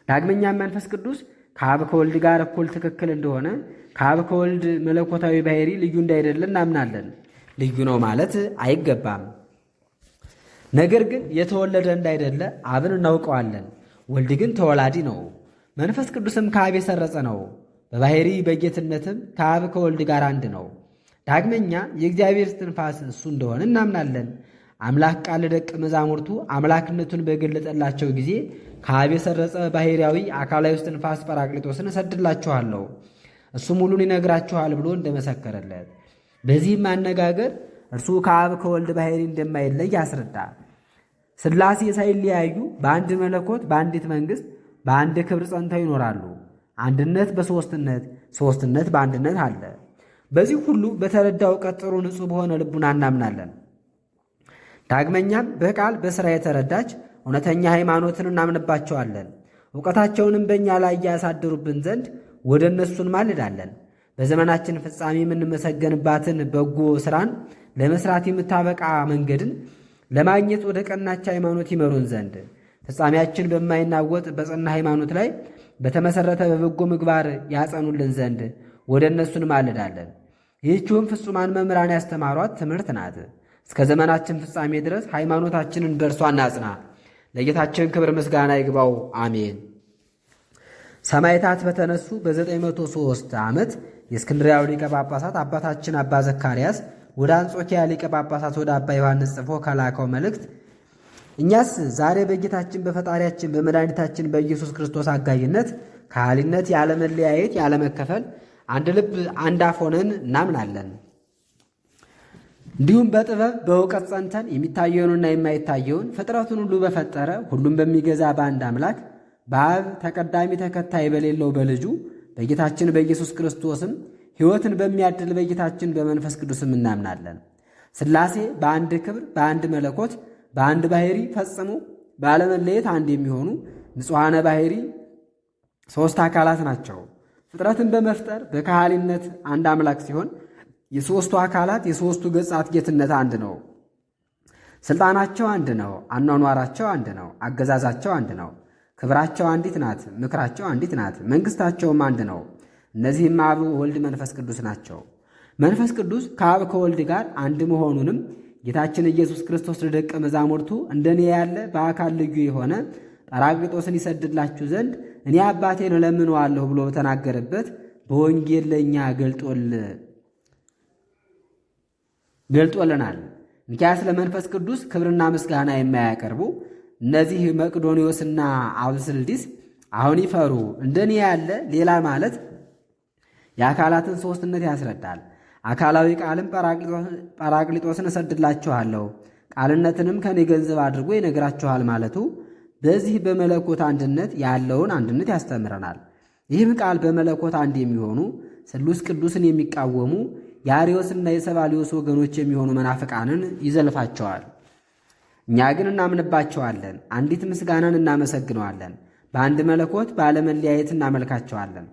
ዳግመኛም መንፈስ ቅዱስ ከአብ ከወልድ ጋር እኩል ትክክል እንደሆነ ከአብ ከወልድ መለኮታዊ ባሕሪ ልዩ እንዳይደለ እናምናለን። ልዩ ነው ማለት አይገባም። ነገር ግን የተወለደ እንዳይደለ አብን እናውቀዋለን። ወልድ ግን ተወላዲ ነው። መንፈስ ቅዱስም ከአብ የሰረጸ ነው። በባሕሪ በጌትነትም ከአብ ከወልድ ጋር አንድ ነው። ዳግመኛ የእግዚአብሔር እስትንፋስ እሱ እንደሆነ እናምናለን። አምላክ ቃል ለደቀ መዛሙርቱ አምላክነቱን በገለጠላቸው ጊዜ ከአብ የሰረጸ ባሕርያዊ አካላዊ እስትንፋስ ጰራቅሊጦስን እሰድላችኋለሁ እሱም ሁሉን ይነግራችኋል ብሎ እንደመሰከረለት፣ በዚህም አነጋገር እርሱ ከአብ ከወልድ ባሕሪ እንደማይለይ ያስረዳ። ሥላሴ ሳይለያዩ በአንድ መለኮት በአንዲት መንግሥት በአንድ ክብር ጸንተው ይኖራሉ። አንድነት በሦስትነት፣ ሦስትነት በአንድነት አለ። በዚህ ሁሉ በተረዳ እውቀት ጥሩ ንጹሕ በሆነ ልቡና እናምናለን። ዳግመኛም በቃል በሥራ የተረዳች እውነተኛ ሃይማኖትን እናምንባቸዋለን። እውቀታቸውንም በእኛ ላይ ያሳድሩብን ዘንድ ወደ እነሱ እንማልዳለን። በዘመናችን ፍጻሜ የምንመሰገንባትን በጎ ሥራን ለመሥራት የምታበቃ መንገድን ለማግኘት ወደ ቀናች ሃይማኖት ይመሩን ዘንድ ፍጻሜያችን በማይናወጥ በጸና ሃይማኖት ላይ በተመሠረተ በበጎ ምግባር ያጸኑልን ዘንድ ወደ እነሱ እንማልዳለን። ይህችውም ፍጹማን መምህራን ያስተማሯት ትምህርት ናት። እስከ ዘመናችን ፍጻሜ ድረስ ሃይማኖታችንን በእርሷ እናጽና። ለጌታችን ክብር ምስጋና ይግባው፣ አሜን። ሰማዕታት በተነሱ በ903 ዓመት የእስክንድርያው ሊቀ ጳጳሳት አባታችን አባ ዘካርያስ ወደ አንጾኪያ ሊቀ ጳጳሳት ወደ አባ ዮሐንስ ጽፎ ከላከው መልእክት እኛስ ዛሬ በጌታችን በፈጣሪያችን በመድኃኒታችን በኢየሱስ ክርስቶስ አጋዥነት ከሃሊነት ያለመለያየት ያለመከፈል አንድ ልብ አንድ አፍ ሆነን እናምናለን። እንዲሁም በጥበብ በእውቀት ጸንተን የሚታየውንና የማይታየውን ፍጥረቱን ሁሉ በፈጠረ ሁሉም በሚገዛ በአንድ አምላክ በአብ ተቀዳሚ ተከታይ በሌለው በልጁ በጌታችን በኢየሱስ ክርስቶስም ሕይወትን በሚያድል በጌታችን በመንፈስ ቅዱስም እናምናለን። ሥላሴ በአንድ ክብር በአንድ መለኮት በአንድ ባሕሪ ፈጽሞ ባለመለየት አንድ የሚሆኑ ንጹሐነ ባሕሪ ሦስት አካላት ናቸው። ፍጥረትን በመፍጠር በካህሊነት አንድ አምላክ ሲሆን የሦስቱ አካላት የሦስቱ ገጻት ጌትነት አንድ ነው። ሥልጣናቸው አንድ ነው። አኗኗራቸው አንድ ነው። አገዛዛቸው አንድ ነው። ክብራቸው አንዲት ናት። ምክራቸው አንዲት ናት። መንግሥታቸውም አንድ ነው። እነዚህም አብ፣ ወልድ፣ መንፈስ ቅዱስ ናቸው። መንፈስ ቅዱስ ከአብ ከወልድ ጋር አንድ መሆኑንም ጌታችን ኢየሱስ ክርስቶስ ለደቀ መዛሙርቱ እንደኔ ያለ በአካል ልዩ የሆነ ጰራቅሊጦስን ይሰድላችሁ ዘንድ እኔ አባቴን እለምነዋለሁ ብሎ በተናገረበት በወንጌል ለእኛ ገልጦልናል። እንኪያስ ለመንፈስ ቅዱስ ክብርና ምስጋና የማያቀርቡ እነዚህ መቅዶኒዎስና አብስልዲስ አሁን ይፈሩ። እንደኔ ያለ ሌላ ማለት የአካላትን ሦስትነት ያስረዳል። አካላዊ ቃልም ጰራቅሊጦስን እሰድላችኋለሁ ቃልነትንም ከኔ ገንዘብ አድርጎ ይነግራችኋል ማለቱ በዚህ በመለኮት አንድነት ያለውን አንድነት ያስተምረናል። ይህም ቃል በመለኮት አንድ የሚሆኑ ስሉስ ቅዱስን የሚቃወሙ የአርዮስና የሰባሊዮስ ወገኖች የሚሆኑ መናፍቃንን ይዘልፋቸዋል። እኛ ግን እናምንባቸዋለን፣ አንዲት ምስጋናን እናመሰግነዋለን። በአንድ መለኮት ባለመለያየት እናመልካቸዋለን።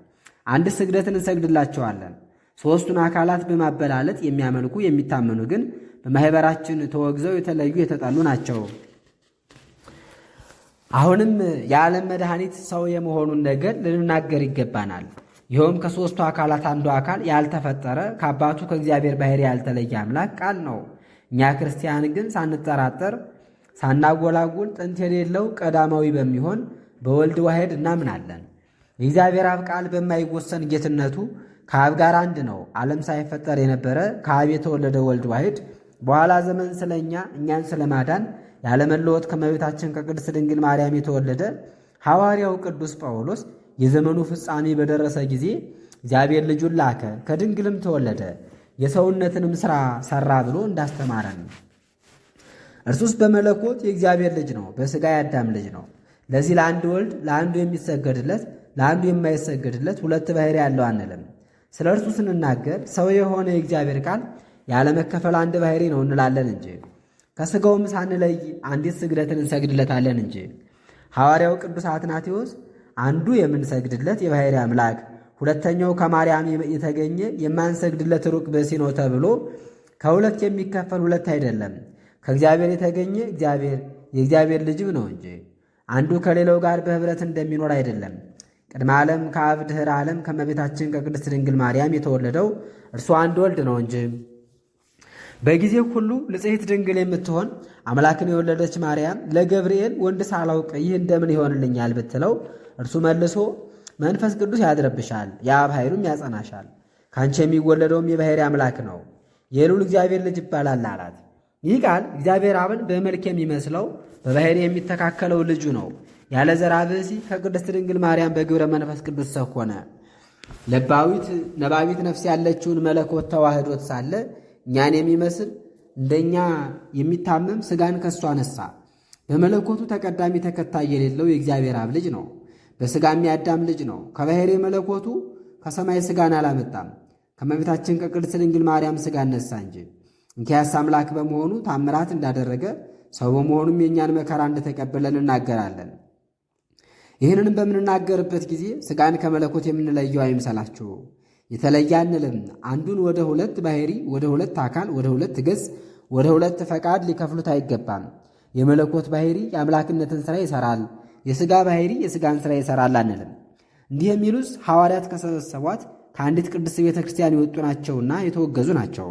አንድ ስግደትን እንሰግድላቸዋለን። ሦስቱን አካላት በማበላለጥ የሚያመልኩ የሚታመኑ ግን በማኅበራችን ተወግዘው የተለዩ የተጠሉ ናቸው። አሁንም የዓለም መድኃኒት ሰው የመሆኑን ነገር ልንናገር ይገባናል። ይኸውም ከሦስቱ አካላት አንዱ አካል ያልተፈጠረ ከአባቱ ከእግዚአብሔር ባሕርይ ያልተለየ አምላክ ቃል ነው። እኛ ክርስቲያን ግን ሳንጠራጠር ሳናጎላጉል ጥንት የሌለው ቀዳማዊ በሚሆን በወልድ ዋሕድ እናምናለን። የእግዚአብሔር አብ ቃል በማይወሰን ጌትነቱ ከአብ ጋር አንድ ነው። ዓለም ሳይፈጠር የነበረ ከአብ የተወለደ ወልድ ዋሕድ በኋላ ዘመን ስለ እኛን ስለ ማዳን ያለመለወጥ ከእመቤታችን ከቅድስት ድንግል ማርያም የተወለደ ሐዋርያው ቅዱስ ጳውሎስ የዘመኑ ፍጻሜ በደረሰ ጊዜ እግዚአብሔር ልጁን ላከ፣ ከድንግልም ተወለደ፣ የሰውነትንም ሥራ ሠራ ብሎ እንዳስተማረን እርሱስ በመለኮት የእግዚአብሔር ልጅ ነው፣ በሥጋ የአዳም ልጅ ነው። ለዚህ ለአንድ ወልድ ለአንዱ የሚሰገድለት ለአንዱ የማይሰገድለት ሁለት ባሕርይ ያለው አንልም። ስለ እርሱ ስንናገር ሰው የሆነ የእግዚአብሔር ቃል ያለመከፈል አንድ ባሕርይ ነው እንላለን እንጂ ከሥጋውም ሳንለይ አንዲት ስግደትን እንሰግድለታለን እንጂ። ሐዋርያው ቅዱስ አትናቴዎስ አንዱ የምንሰግድለት የባሕርይ አምላክ ሁለተኛው ከማርያም የተገኘ የማንሰግድለት ሩቅ ብእሲ ነው ተብሎ ከሁለት የሚከፈል ሁለት አይደለም፣ ከእግዚአብሔር የተገኘ የእግዚአብሔር ልጅም ነው እንጂ አንዱ ከሌላው ጋር በኅብረት እንደሚኖር አይደለም። ቅድመ ዓለም ከአብ ድኅረ ዓለም ከእመቤታችን ከቅድስት ድንግል ማርያም የተወለደው እርሱ አንድ ወልድ ነው እንጂ። በጊዜ ሁሉ ንጽሕት ድንግል የምትሆን አምላክን የወለደች ማርያም ለገብርኤል ወንድ ሳላውቅ ይህ እንደምን ይሆንልኛል ብትለው እርሱ መልሶ መንፈስ ቅዱስ ያድርብሻል፣ የአብ ኃይሉም ያጸናሻል፣ ከአንቺ የሚወለደውም የባሕርይ አምላክ ነው፣ የልዑል እግዚአብሔር ልጅ ይባላል አላት። ይህ ቃል እግዚአብሔር አብን በመልክ የሚመስለው በባሕርይ የሚተካከለው ልጁ ነው። ያለ ዘራ ብእሲ ከቅድስት ድንግል ማርያም በግብረ መንፈስ ቅዱስ ሰው ሆነ። ለባዊት ነባቢት ነፍስ ያለችውን መለኮት ተዋህዶት ሳለ እኛን የሚመስል እንደኛ የሚታመም ሥጋን ከሷ ነሳ። በመለኮቱ ተቀዳሚ ተከታይ የሌለው የእግዚአብሔር አብ ልጅ ነው። በሥጋም የአዳም ልጅ ነው። ከባሕርይ መለኮቱ ከሰማይ ሥጋን አላመጣም፣ ከእመቤታችን ከቅድስት ድንግል ማርያም ሥጋን ነሣ እንጂ። እንኪያስ አምላክ በመሆኑ ታምራት እንዳደረገ ሰው በመሆኑም የእኛን መከራ እንደተቀበለ እንናገራለን። ይህንንም በምንናገርበት ጊዜ ሥጋን ከመለኮት የምንለየው አይምሰላችሁ። የተለየ አንልም። አንዱን ወደ ሁለት ባሕርይ፣ ወደ ሁለት አካል፣ ወደ ሁለት ገጽ፣ ወደ ሁለት ፈቃድ ሊከፍሉት አይገባም። የመለኮት ባሕርይ የአምላክነትን ሥራ ይሠራል፣ የሥጋ ባሕርይ የሥጋን ሥራ ይሠራል አንልም። እንዲህ የሚሉስ ሐዋርያት ከሰበሰቧት ከአንዲት ቅድስት ቤተ ክርስቲያን የወጡ ናቸውና የተወገዙ ናቸው።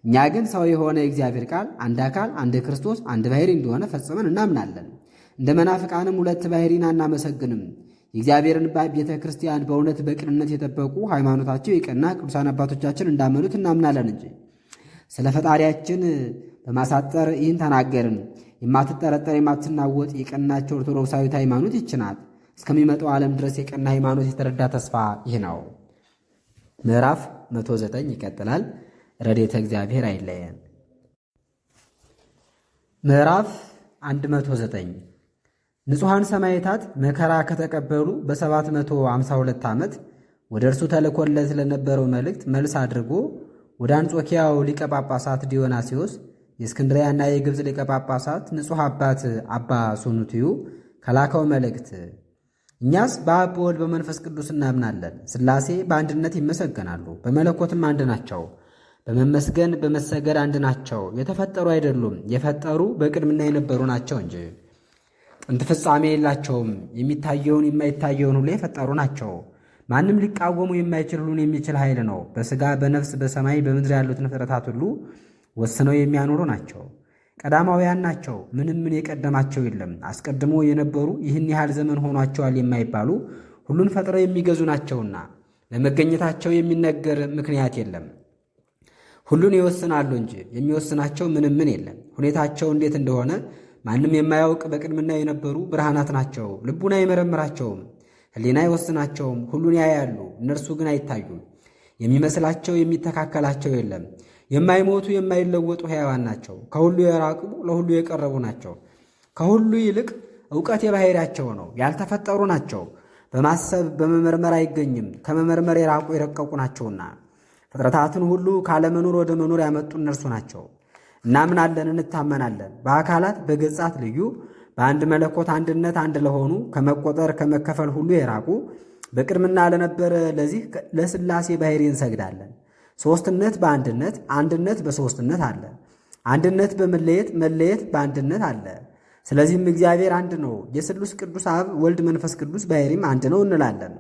እኛ ግን ሰው የሆነ የእግዚአብሔር ቃል አንድ አካል፣ አንድ ክርስቶስ፣ አንድ ባሕርይ እንደሆነ ፈጽመን እናምናለን። እንደ መናፍቃንም ሁለት ባሕርይን አናመሰግንም። የእግዚአብሔርን ቤተ ክርስቲያን በእውነት በቅንነት የጠበቁ ሃይማኖታቸው የቀና ቅዱሳን አባቶቻችን እንዳመኑት እናምናለን እንጂ። ስለ ፈጣሪያችን በማሳጠር ይህን ተናገርን። የማትጠረጠር የማትናወጥ የቀናቸው ኦርቶዶክሳዊት ሃይማኖት ይህች ናት። እስከሚመጣው ዓለም ድረስ የቀና ሃይማኖት የተረዳ ተስፋ ይህ ነው። ምዕራፍ 109 ይቀጥላል። ረድኤተ እግዚአብሔር አይለየን። ምዕራፍ 109 ንጹሐን ሰማዕታት መከራ ከተቀበሉ በ752 ዓመት ወደ እርሱ ተልኮለት ለነበረው መልእክት መልስ አድርጎ ወደ አንጾኪያው ሊቀ ጳጳሳት ዲዮናስዮስ፣ የእስክንድርያና የግብፅ ሊቀ ጳጳሳት ንጹሕ አባት አባ ሱኑትዩ ከላከው መልእክት እኛስ በአብ በወልድ በመንፈስ ቅዱስ እናምናለን። ሥላሴ በአንድነት ይመሰገናሉ፣ በመለኮትም አንድ ናቸው። በመመስገን በመሰገድ አንድ ናቸው። የተፈጠሩ አይደሉም፣ የፈጠሩ በቅድምና የነበሩ ናቸው እንጂ። ጥንት ፍጻሜ የላቸውም። የሚታየውን የማይታየውን ሁሉ የፈጠሩ ናቸው። ማንም ሊቃወሙ የማይችል ሁሉን የሚችል ኃይል ነው። በሥጋ በነፍስ በሰማይ በምድር ያሉትን ፍጥረታት ሁሉ ወስነው የሚያኖሩ ናቸው። ቀዳማውያን ናቸው። ምንም ምን የቀደማቸው የለም። አስቀድሞ የነበሩ ይህን ያህል ዘመን ሆኗቸዋል የማይባሉ ሁሉን ፈጥረው የሚገዙ ናቸውና ለመገኘታቸው የሚነገር ምክንያት የለም። ሁሉን ይወስናሉ እንጂ የሚወስናቸው ምንም ምን የለም። ሁኔታቸው እንዴት እንደሆነ ማንም የማያውቅ በቅድምና የነበሩ ብርሃናት ናቸው። ልቡና አይመረምራቸውም፣ ሕሊና አይወስናቸውም። ሁሉን ያያሉ፣ እነርሱ ግን አይታዩም። የሚመስላቸው የሚተካከላቸው የለም። የማይሞቱ የማይለወጡ ሕያዋን ናቸው። ከሁሉ የራቁ ለሁሉ የቀረቡ ናቸው። ከሁሉ ይልቅ ዕውቀት የባሕርያቸው ነው። ያልተፈጠሩ ናቸው። በማሰብ በመመርመር አይገኝም። ከመመርመር የራቁ የረቀቁ ናቸውና ፍጥረታትን ሁሉ ካለመኖር ወደ መኖር ያመጡ እነርሱ ናቸው። እናምናለን፣ እንታመናለን። በአካላት በገጻት ልዩ በአንድ መለኮት አንድነት አንድ ለሆኑ ከመቆጠር ከመከፈል ሁሉ የራቁ በቅድምና ለነበረ ለዚህ ለሥላሴ ባሕርይ እንሰግዳለን። ሦስትነት በአንድነት አንድነት በሦስትነት አለ። አንድነት በመለየት መለየት በአንድነት አለ። ስለዚህም እግዚአብሔር አንድ ነው። የስሉስ ቅዱስ አብ ወልድ መንፈስ ቅዱስ ባሕርይም አንድ ነው እንላለን።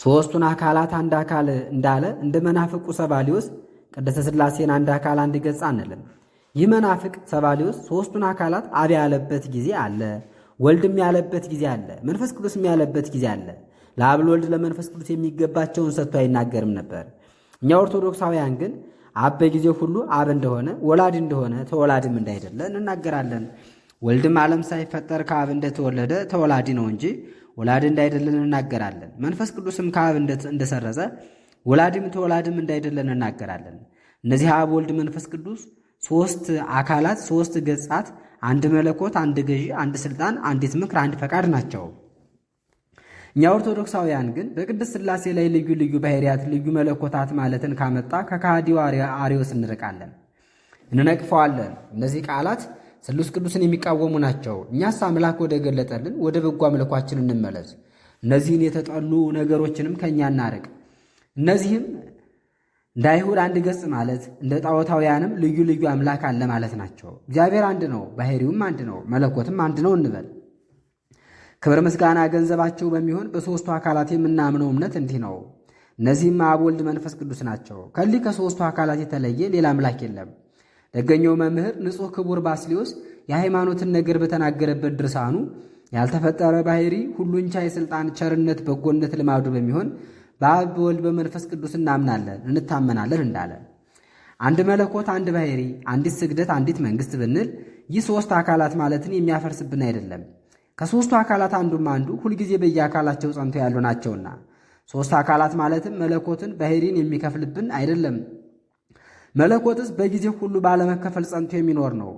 ሦስቱን አካላት አንድ አካል እንዳለ እንደ መናፍቁ ሰባሊዮስ ቅድስተ ሥላሴን አንድ አካል አንድ ገጽ አንልም። ይህ መናፍቅ ሰባሊዮስ ሦስቱን አካላት አብ ያለበት ጊዜ አለ፣ ወልድም ያለበት ጊዜ አለ፣ መንፈስ ቅዱስም ያለበት ጊዜ አለ። ለአብ ለወልድ ለመንፈስ ቅዱስ የሚገባቸውን ሰጥቶ አይናገርም ነበር። እኛ ኦርቶዶክሳውያን ግን አብ በጊዜ ሁሉ አብ እንደሆነ ወላድ እንደሆነ ተወላድም እንዳይደለ እንናገራለን። ወልድም ዓለም ሳይፈጠር ከአብ እንደተወለደ ተወላዲ ነው እንጂ ወላድ እንዳይደለን እናገራለን። መንፈስ ቅዱስም ከአብ እንደሰረጸ ወላድም ተወላድም እንዳይደለን እናገራለን። እነዚህ አብ ወልድ መንፈስ ቅዱስ ሦስት አካላት ሦስት ገጻት፣ አንድ መለኮት፣ አንድ ገዢ፣ አንድ ሥልጣን፣ አንዲት ምክር፣ አንድ ፈቃድ ናቸው። እኛ ኦርቶዶክሳውያን ግን በቅድስት ሥላሴ ላይ ልዩ ልዩ ባሕርያት ልዩ መለኮታት ማለትን ካመጣ ከከሃዲው አርዮስ እንርቃለን፣ እንነቅፈዋለን። እነዚህ ቃላት ስሉስ ቅዱስን የሚቃወሙ ናቸው። እኛስ አምላክ ወደ ገለጠልን ወደ በጎ አምልኳችን እንመለስ። እነዚህን የተጠሉ ነገሮችንም ከእኛ እናርቅ። እነዚህም እንደ አይሁድ አንድ ገጽ ማለት እንደ ጣዖታውያንም ልዩ ልዩ አምላክ አለ ማለት ናቸው። እግዚአብሔር አንድ ነው፣ ባሕርዩም አንድ ነው፣ መለኮትም አንድ ነው እንበል። ክብር ምስጋና ገንዘባቸው በሚሆን በሦስቱ አካላት የምናምነው እምነት እንዲህ ነው። እነዚህም አብ ወልድ መንፈስ ቅዱስ ናቸው። ከሊህ ከሦስቱ አካላት የተለየ ሌላ አምላክ የለም። ደገኛው መምህር ንጹሕ ክቡር ባስልዮስ የሃይማኖትን ነገር በተናገረበት ድርሳኑ ያልተፈጠረ ባሕርይ ሁሉን ቻይ ሥልጣን ቸርነት በጎነት ልማዱ በሚሆን በአብ በወልድ በመንፈስ ቅዱስ እናምናለን እንታመናለን እንዳለ አንድ መለኮት አንድ ባሕርይ አንዲት ስግደት አንዲት መንግሥት ብንል ይህ ሦስት አካላት ማለትን የሚያፈርስብን አይደለም። ከሦስቱ አካላት አንዱም አንዱ ሁልጊዜ በየአካላቸው ጸንቶ ያሉ ናቸውና ሦስት አካላት ማለትም መለኮትን ባሕርይን የሚከፍልብን አይደለም። መለኮትስ በጊዜ ሁሉ ባለመከፈል ጸንቶ የሚኖር ነው።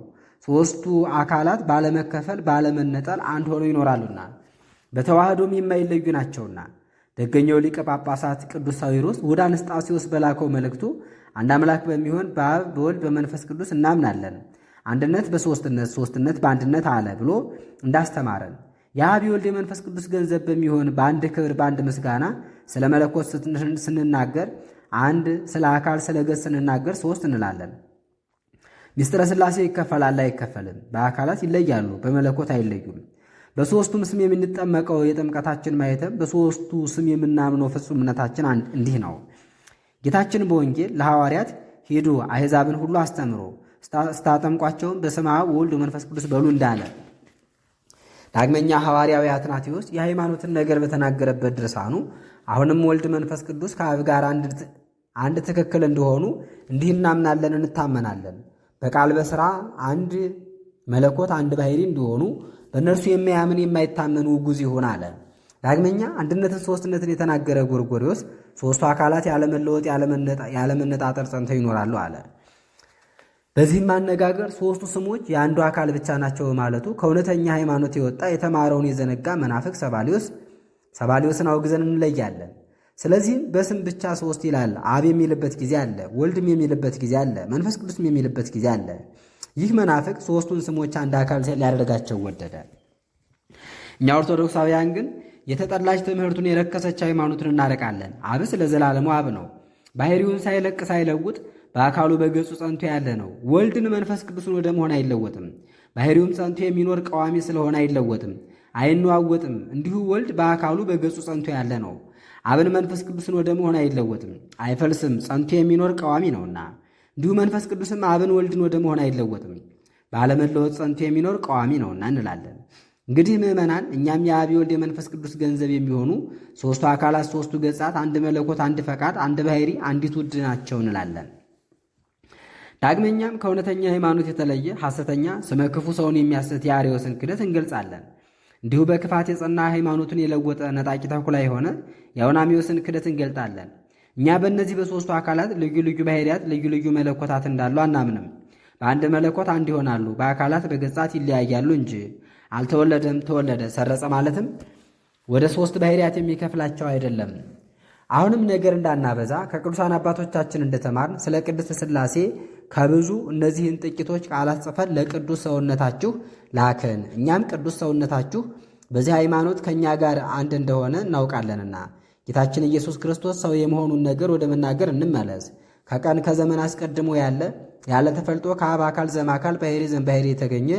ሦስቱ አካላት ባለመከፈል ባለመነጠል አንድ ሆነው ይኖራሉና በተዋህዶም የማይለዩ ናቸውና። ደገኛው ሊቀ ጳጳሳት ቅዱስ ሳዊሮስ ወደ አንስጣሴዎስ በላከው መልእክቱ አንድ አምላክ በሚሆን በአብ በወልድ በመንፈስ ቅዱስ እናምናለን፣ አንድነት በሦስትነት ሦስትነት በአንድነት አለ ብሎ እንዳስተማረን የአብ የወልድ የመንፈስ ቅዱስ ገንዘብ በሚሆን በአንድ ክብር በአንድ ምስጋና ስለ መለኮት ስንናገር አንድ፣ ስለ አካል ስለ ገጽ ስንናገር ሦስት እንላለን። ምስጢረ ሥላሴ ይከፈላል አይከፈልም። በአካላት ይለያሉ፣ በመለኮት አይለዩም። በሦስቱም ስም የምንጠመቀው የጥምቀታችን ማኅተም በሦስቱ ስም የምናምነው ፍጹምነታችን እንዲህ ነው። ጌታችን በወንጌል ለሐዋርያት ሂዱ አሕዛብን ሁሉ አስተምሮ ስታጠምቋቸውን በስመ አብ ወወልድ ወመንፈስ ቅዱስ በሉ እንዳለ። ዳግመኛ ሐዋርያዊ አትናቴዎስ የሃይማኖትን ነገር በተናገረበት ድርሳኑ አሁንም ወልድ መንፈስ ቅዱስ ከአብ ጋር አንድ ትክክል እንደሆኑ እንዲህ እናምናለን እንታመናለን። በቃል በሥራ አንድ መለኮት አንድ ባሕሪ እንደሆኑ በእነርሱ የማያምን የማይታመን ውጉዝ ይሆን አለ። ዳግመኛ አንድነትን ሦስትነትን የተናገረ ጎርጎርዮስ ሦስቱ አካላት ያለመለወጥ ያለመነጣጠር ጸንተው ይኖራሉ አለ። በዚህም አነጋገር ሦስቱ ስሞች የአንዱ አካል ብቻ ናቸው በማለቱ ከእውነተኛ ሃይማኖት የወጣ የተማረውን የዘነጋ መናፍቅ ሰባሊዮስን አውግዘን እንለያለን። ስለዚህም በስም ብቻ ሦስት ይላል። አብ የሚልበት ጊዜ አለ፣ ወልድም የሚልበት ጊዜ አለ፣ መንፈስ ቅዱስም የሚልበት ጊዜ አለ። ይህ መናፍቅ ሦስቱን ስሞች አንድ አካል ሊያደርጋቸው ወደደ። እኛ ኦርቶዶክሳውያን ግን የተጠላች ትምህርቱን የረከሰች ሃይማኖትን እናርቃለን። አብስ ለዘላለሙ አብ ነው። ባሕሪውን ሳይለቅ ሳይለውጥ በአካሉ በገጹ ጸንቶ ያለ ነው። ወልድን መንፈስ ቅዱስን ወደ መሆን አይለወጥም። ባሕሪውም ጸንቶ የሚኖር ቀዋሚ ስለሆነ አይለወጥም፣ አይነዋወጥም። እንዲሁ ወልድ በአካሉ በገጹ ጸንቶ ያለ ነው። አብን መንፈስ ቅዱስን ወደ መሆን አይለወጥም፣ አይፈልስም፣ ጸንቶ የሚኖር ቀዋሚ ነውና። እንዲሁ መንፈስ ቅዱስም አብን ወልድን ወደ መሆን አይለወጥም፣ ባለመለወጥ ጸንቶ የሚኖር ቀዋሚ ነውና እንላለን። እንግዲህ ምዕመናን እኛም የአብ የወልድ የመንፈስ ቅዱስ ገንዘብ የሚሆኑ ሦስቱ አካላት ሦስቱ ገጻት አንድ መለኮት አንድ ፈቃድ አንድ ባሕሪ አንዲት ውድ ናቸው እንላለን። ዳግመኛም ከእውነተኛ ሃይማኖት የተለየ ሐሰተኛ ስመ ክፉ ሰውን የሚያስት የአርዮስን ክደት እንገልጻለን። እንዲሁ በክፋት የጸና ሃይማኖቱን የለወጠ ነጣቂ ተኩላ የሆነ የአውናሚዎስን ክደት እንገልጣለን። እኛ በእነዚህ በሦስቱ አካላት ልዩ ልዩ ባሕርያት ልዩ ልዩ መለኮታት እንዳሉ አናምንም። በአንድ መለኮት አንድ ይሆናሉ፣ በአካላት በገጻት ይለያያሉ እንጂ። አልተወለደም ተወለደ ሰረጸ ማለትም ወደ ሦስት ባሕርያት የሚከፍላቸው አይደለም። አሁንም ነገር እንዳናበዛ ከቅዱሳን አባቶቻችን እንደተማርን ስለ ቅድስት ሥላሴ ከብዙ እነዚህን ጥቂቶች ቃላት ጽፈን ለቅዱስ ሰውነታችሁ ላክን። እኛም ቅዱስ ሰውነታችሁ በዚህ ሃይማኖት ከእኛ ጋር አንድ እንደሆነ እናውቃለንና ጌታችን ኢየሱስ ክርስቶስ ሰው የመሆኑን ነገር ወደ መናገር እንመለስ። ከቀን ከዘመን አስቀድሞ ያለ ተፈልጦ ከአብ አካል ዘማካል ባሕሪ ዘእምባሕሪ የተገኘ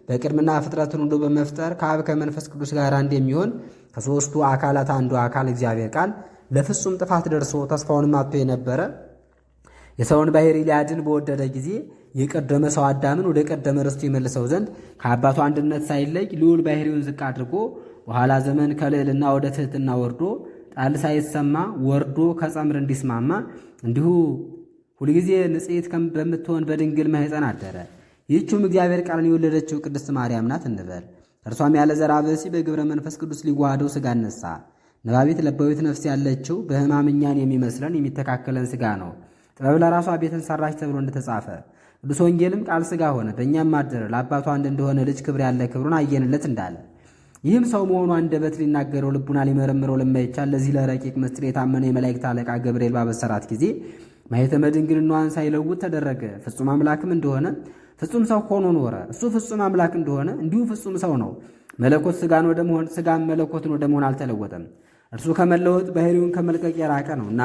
በቅድምና ፍጥረትን ሁሉ በመፍጠር ከአብ ከመንፈስ ቅዱስ ጋር አንድ የሚሆን ከሦስቱ አካላት አንዱ አካል እግዚአብሔር ቃል ለፍጹም ጥፋት ደርሶ ተስፋውንም አጥቶ የነበረ የሰውን ባሕሪ ሊያድን በወደደ ጊዜ የቀደመ ሰው አዳምን ወደ ቀደመ ርስቱ ይመልሰው ዘንድ ከአባቱ አንድነት ሳይለይ ልዑል ባሕሪውን ዝቅ አድርጎ በኋላ ዘመን ከልዕልና ወደ ትሕትና ወርዶ ጣል ሳይሰማ ወርዶ ከጸምር እንዲስማማ እንዲሁ ሁልጊዜ ንጽሕት በምትሆን በድንግል ማኅፀን አደረ። ይህችውም እግዚአብሔር ቃልን የወለደችው ቅድስት ማርያም ናት እንበል። እርሷም ያለ ዘራ ብእሲ በግብረ መንፈስ ቅዱስ ሊዋሃደው ሥጋ ነሣ። ነባቢት ለባዊት ነፍስ ያለችው በሕማም እኛን የሚመስለን የሚተካከለን ሥጋ ነው። ጥበብ ለራሷ ቤትን ሠራች ተብሎ እንደተጻፈ ቅዱስ ወንጌልም ቃል ሥጋ ሆነ በእኛም አደረ፣ ለአባቱ አንድ እንደሆነ ልጅ ክብር ያለ ክብሩን አየንለት እንዳለ። ይህም ሰው መሆኑ አንደበት ሊናገረው ልቡና ሊመረምረው ለማይቻል ለዚህ ለረቂቅ ምስጢር የታመነ የመላእክት አለቃ ገብርኤል ባበሰራት ጊዜ ማኅተመ ድንግልናዋን ሳይለውጥ ተደረገ። ፍጹም አምላክም እንደሆነ ፍጹም ሰው ሆኖ ኖረ። እሱ ፍጹም አምላክ እንደሆነ እንዲሁ ፍጹም ሰው ነው። መለኮት ሥጋን ወደ መሆን ሥጋም መለኮትን ወደ መሆን አልተለወጠም። እርሱ ከመለወጥ ባሕሪውን ከመልቀቅ የራቀ ነው እና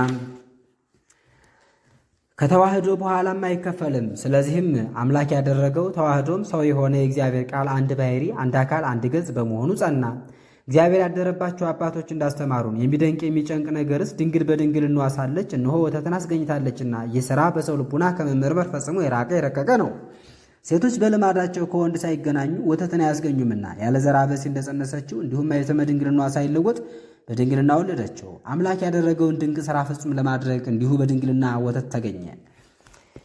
ከተዋህዶ በኋላም አይከፈልም። ስለዚህም አምላክ ያደረገው ተዋህዶም ሰው የሆነ የእግዚአብሔር ቃል አንድ ባሕሪ አንድ አካል አንድ ገጽ በመሆኑ ጸና። እግዚአብሔር ያደረባቸው አባቶች እንዳስተማሩን የሚደንቅ የሚጨንቅ ነገርስ ድንግል በድንግልናዋ ሳለች እነሆ ወተትን አስገኝታለችና ይህ ሥራ በሰው ልቡና ከመመርመር ፈጽሞ የራቀ የረቀቀ ነው። ሴቶች በልማዳቸው ከወንድ ሳይገናኙ ወተትን አያስገኙምና ያለ ዘራ ብእሲ እንደጸነሰችው እንዲሁም ማኅተመ ድንግልናዋ ሳይለወጥ በድንግልና ወለደችው። አምላክ ያደረገውን ድንቅ ሥራ ፍጹም ለማድረግ እንዲሁ በድንግልና ወተት ተገኘ።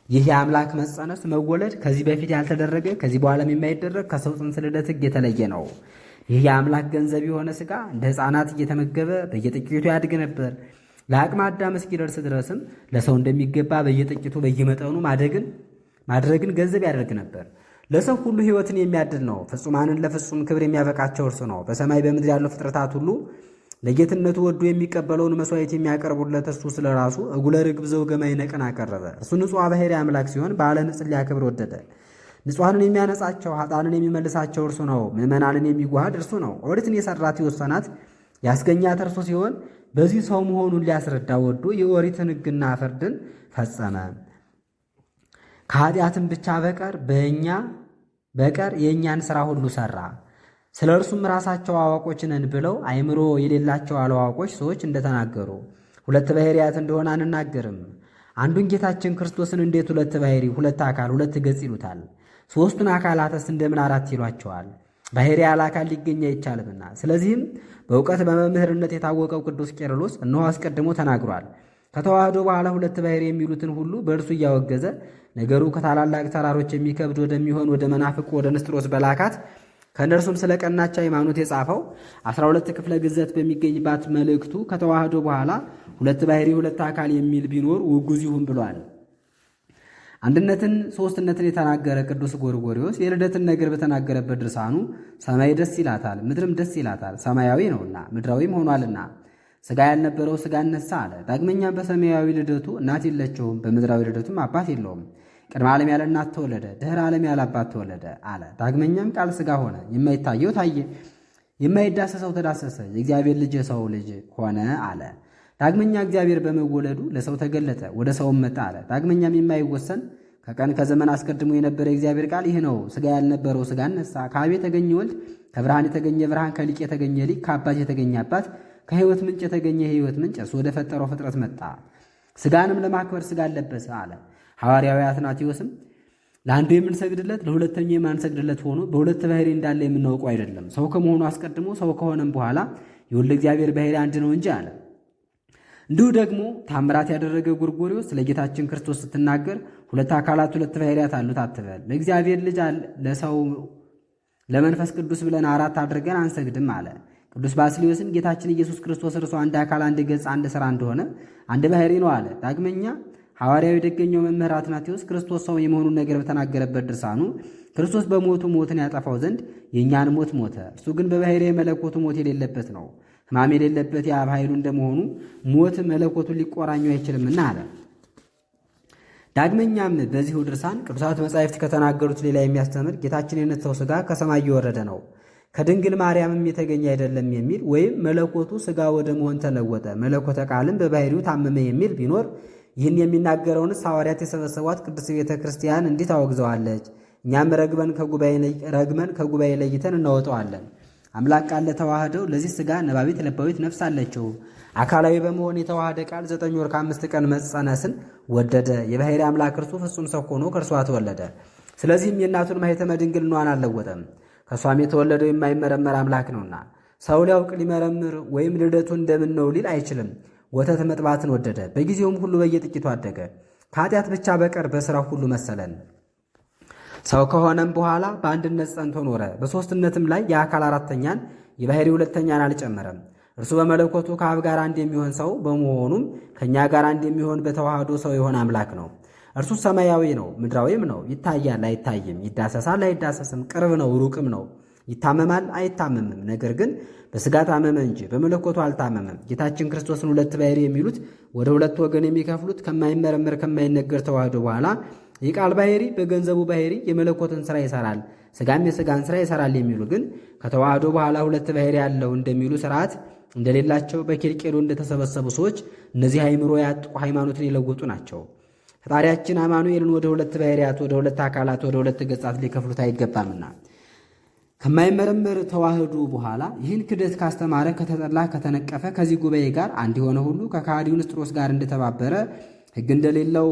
ይህ የአምላክ መጸነስ መወለድ ከዚህ በፊት ያልተደረገ ከዚህ በኋላም የማይደረግ ከሰው ጽንስ ልደት ሕግ የተለየ ነው። ይህ የአምላክ ገንዘብ የሆነ ሥጋ እንደ ሕፃናት እየተመገበ በየጥቂቱ ያድግ ነበር። ለአቅመ አዳም እስኪደርስ ድረስም ለሰው እንደሚገባ በየጥቂቱ በየመጠኑ ማድረግን ገንዘብ ያደርግ ነበር። ለሰው ሁሉ ሕይወትን የሚያድል ነው። ፍጹማንን ለፍጹም ክብር የሚያበቃቸው እርሱ ነው። በሰማይ በምድር ያሉ ፍጥረታት ሁሉ ለጌትነቱ ወዶ የሚቀበለውን መሥዋዕት የሚያቀርቡለት እርሱ ስለ ራሱ እጉለ ርግብ ዘወገማይ ነቅን አቀረበ። እርሱ ንጹሕ ባሕርይ አምላክ ሲሆን በዓለ ንጽሕ ሊያከብር ወደደ። ንጹሐንን የሚያነጻቸው ኃጥአንን የሚመልሳቸው እርሱ ነው። ምዕመናንን የሚዋሃድ እርሱ ነው። ኦሪትን የሠራት የወሰናት ያስገኛት እርሱ ሲሆን በዚህ ሰው መሆኑን ሊያስረዳ ወዶ የኦሪትን ሕግና ፍርድን ፈጸመ። ከኃጢአትም ብቻ በቀር የእኛን ሥራ ሁሉ ሠራ። ስለ እርሱም ራሳቸው አዋቆች ነን ብለው አእምሮ የሌላቸው አላዋቆች ሰዎች እንደተናገሩ ሁለት ባሕርያት እንደሆነ አንናገርም። አንዱን ጌታችን ክርስቶስን እንዴት ሁለት ባሕርይ፣ ሁለት አካል፣ ሁለት ገጽ ይሉታል? ሦስቱን አካላትስ እንደምን አራት ይሏቸዋል? ባሕርይ ያለ አካል ሊገኝ አይቻልምና። ስለዚህም በእውቀት በመምህርነት የታወቀው ቅዱስ ቄርሎስ እነሆ አስቀድሞ ተናግሯል። ከተዋህዶ በኋላ ሁለት ባሕርይ የሚሉትን ሁሉ በእርሱ እያወገዘ ነገሩ ከታላላቅ ተራሮች የሚከብድ ወደሚሆን ወደ መናፍቁ ወደ ንስጥሮስ በላካት ከእነርሱም ስለ ቀናች ሃይማኖት የጻፈው 12 ክፍለ ግዘት በሚገኝባት መልእክቱ ከተዋህዶ በኋላ ሁለት ባሕርይ ሁለት አካል የሚል ቢኖር ውጉዝ ይሁን ብሏል። አንድነትን ሦስትነትን የተናገረ ቅዱስ ጎርጎርዮስ የልደትን ነገር በተናገረበት ድርሳኑ ሰማይ ደስ ይላታል፣ ምድርም ደስ ይላታል፣ ሰማያዊ ነውና ምድራዊም ሆኗልና ሥጋ ያልነበረው ሥጋ ነሳ አለ። ዳግመኛም በሰማያዊ ልደቱ እናት የለቸውም፣ በምድራዊ ልደቱም አባት የለውም። ቅድመ ዓለም ያለ እናት ተወለደ፣ ድኅረ ዓለም ያለ አባት ተወለደ አለ። ዳግመኛም ቃል ሥጋ ሆነ፣ የማይታየው ታየ፣ የማይዳሰሰው ተዳሰሰ፣ የእግዚአብሔር ልጅ የሰው ልጅ ሆነ አለ። ዳግመኛ እግዚአብሔር በመወለዱ ለሰው ተገለጠ፣ ወደ ሰውም መጣ አለ። ዳግመኛም የማይወሰን ከቀን ከዘመን አስቀድሞ የነበረ የእግዚአብሔር ቃል ይህ ነው። ሥጋ ያልነበረው ሥጋን ነሳ። ከአብ የተገኘ ወልድ፣ ከብርሃን የተገኘ ብርሃን፣ ከሊቅ የተገኘ ሊቅ፣ ከአባት የተገኘ አባት፣ ከሕይወት ምንጭ የተገኘ የሕይወት ምንጭ እርሱ ወደ ፈጠረው ፍጥረት መጣ። ሥጋንም ለማክበር ሥጋን ለበሰ አለ። ሐዋርያዊ አትናቴዎስም ለአንዱ የምንሰግድለት ለሁለተኛው የማንሰግድለት ሆኖ በሁለት ባሕርይ እንዳለ የምናውቀው አይደለም። ሰው ከመሆኑ አስቀድሞ ሰው ከሆነም በኋላ የወልደ እግዚአብሔር ባሕርይ አንድ ነው እንጂ አለ። እንዲሁ ደግሞ ታምራት ያደረገ ጎርጎርዮስ ስለ ጌታችን ክርስቶስ ስትናገር ሁለት አካላት ሁለት ባሕርያት አሉት አትበል። ለእግዚአብሔር ልጅ ለሰው ለመንፈስ ቅዱስ ብለን አራት አድርገን አንሰግድም አለ። ቅዱስ ባስልዮስም ጌታችን ኢየሱስ ክርስቶስ እርሱ አንድ አካል፣ አንድ ገጽ፣ አንድ ሥራ እንደሆነ አንድ ባሕርይ ነው አለ። ዳግመኛ ሐዋርያዊ ደገኛው መምህር አትናቴዎስ ክርስቶስ ሰው የመሆኑን ነገር በተናገረበት ድርሳኑ ክርስቶስ በሞቱ ሞትን ያጠፋው ዘንድ የእኛን ሞት ሞተ። እርሱ ግን በባሕርይ መለኮቱ ሞት የሌለበት ነው። ሕማም የሌለበት የአብ ኃይሉ እንደመሆኑ ሞት መለኮቱን ሊቆራኘው አይችልምና አለ። ዳግመኛም በዚሁ ድርሳን ቅዱሳት መጻሕፍት ከተናገሩት ሌላ የሚያስተምር ጌታችን የነሳው ሥጋ ከሰማይ የወረደ ነው፣ ከድንግል ማርያምም የተገኘ አይደለም የሚል ወይም መለኮቱ ሥጋ ወደ መሆን ተለወጠ፣ መለኮተ ቃልም በባሕርዩ ታመመ የሚል ቢኖር ይህን የሚናገረውንስ ሐዋርያት የሰበሰቧት ቅድስት ቤተ ክርስቲያን እንዲህ ታወግዘዋለች። እኛም ረግመን ከጉባኤ ለይተን እናወጠዋለን። አምላክ ቃል ለተዋህደው ለዚህ ሥጋ ነባቢት ለባዊት ነፍስ አለችው። አካላዊ በመሆን የተዋህደ ቃል 9 ወር ከ5 ቀን መጸነስን ወደደ። የባሕርይ አምላክ እርሱ ፍጹም ሰው ሆኖ ከእርሷ ተወለደ። ስለዚህም የእናቱን ማኅተመ ድንግልናዋን አልለወጠም። ከእሷም የተወለደው የማይመረመር አምላክ ነውና ሰው ሊያውቅ ሊመረምር ወይም ልደቱ እንደምን ነው ሊል አይችልም። ወተት መጥባትን ወደደ። በጊዜውም ሁሉ በየጥቂቱ አደገ። ከኃጢአት ብቻ በቀር በሥራው ሁሉ መሰለን። ሰው ከሆነም በኋላ በአንድነት ጸንቶ ኖረ። በሦስትነትም ላይ የአካል አራተኛን የባሕርይ ሁለተኛን አልጨመረም። እርሱ በመለኮቱ ከአብ ጋር አንድ የሚሆን ሰው በመሆኑም ከእኛ ጋር አንድ የሚሆን በተዋህዶ ሰው የሆነ አምላክ ነው። እርሱ ሰማያዊ ነው፣ ምድራዊም ነው። ይታያል፣ አይታይም፣ ይዳሰሳል፣ አይዳሰስም፣ ቅርብ ነው፣ ሩቅም ነው። ይታመማል፣ አይታመምም። ነገር ግን በሥጋ ታመመ እንጂ በመለኮቱ አልታመመም። ጌታችን ክርስቶስን ሁለት ባሕርይ የሚሉት ወደ ሁለት ወገን የሚከፍሉት ከማይመረመር ከማይነገር ተዋህዶ በኋላ የቃል ባሕርይ በገንዘቡ ባሕርይ የመለኮትን ሥራ ይሠራል፣ ሥጋም የሥጋን ሥራ ይሠራል የሚሉ ግን ከተዋህዶ በኋላ ሁለት ባሕርይ ያለው እንደሚሉ ሥርዓት እንደሌላቸው በኬልቄዶ እንደተሰበሰቡ ሰዎች እነዚህ አእምሮ ያጡ ሃይማኖትን የለወጡ ናቸው። ፈጣሪያችን አማኑኤልን ወደ ሁለት ባሕርያት፣ ወደ ሁለት አካላት፣ ወደ ሁለት ገጻት ሊከፍሉት አይገባምና ከማይመረመር ተዋህዶ በኋላ ይህን ክደት ካስተማረ፣ ከተጠላ፣ ከተነቀፈ ከዚህ ጉባኤ ጋር አንድ የሆነ ሁሉ ከከሃዲው ንስጥሮስ ጋር እንደተባበረ ሕግ እንደሌለው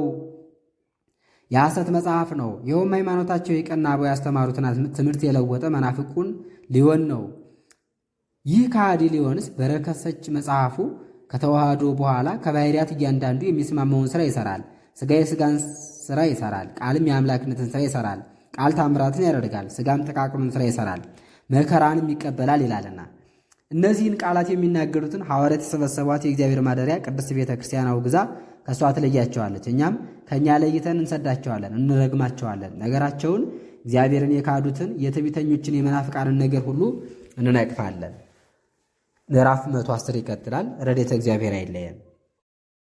የሐሰት መጽሐፍ ነው። ይኸውም ሃይማኖታቸው የቀና አበው ያስተማሩትን ትምህርት የለወጠ መናፍቁን ሊሆን ነው። ይህ ከሃዲ ሊሆንስ በረከሰች መጽሐፉ ከተዋህዶ በኋላ ከባሕርያት እያንዳንዱ የሚስማማውን ሥራ ይሠራል። ሥጋ የሥጋን ሥራ ይሠራል፣ ቃልም የአምላክነትን ሥራ ይሠራል። ቃል ታምራትን ያደርጋል፣ ሥጋም ጥቃቅኑን ሥራ ይሠራል፣ መከራንም ይቀበላል ይላልና። እነዚህን ቃላት የሚናገሩትን ሐዋርያት የተሰበሰቧት የእግዚአብሔር ማደሪያ ቅድስት ቤተ ክርስቲያን አውግዛ ከእሷ ትለያቸዋለች። እኛም ከእኛ ለይተን እንሰዳቸዋለን፣ እንረግማቸዋለን። ነገራቸውን እግዚአብሔርን የካዱትን የትዕቢተኞችን የመናፍቃንን ነገር ሁሉ እንነቅፋለን። ምዕራፍ 110 ይቀጥላል። ረድኤተ እግዚአብሔር አይለየን።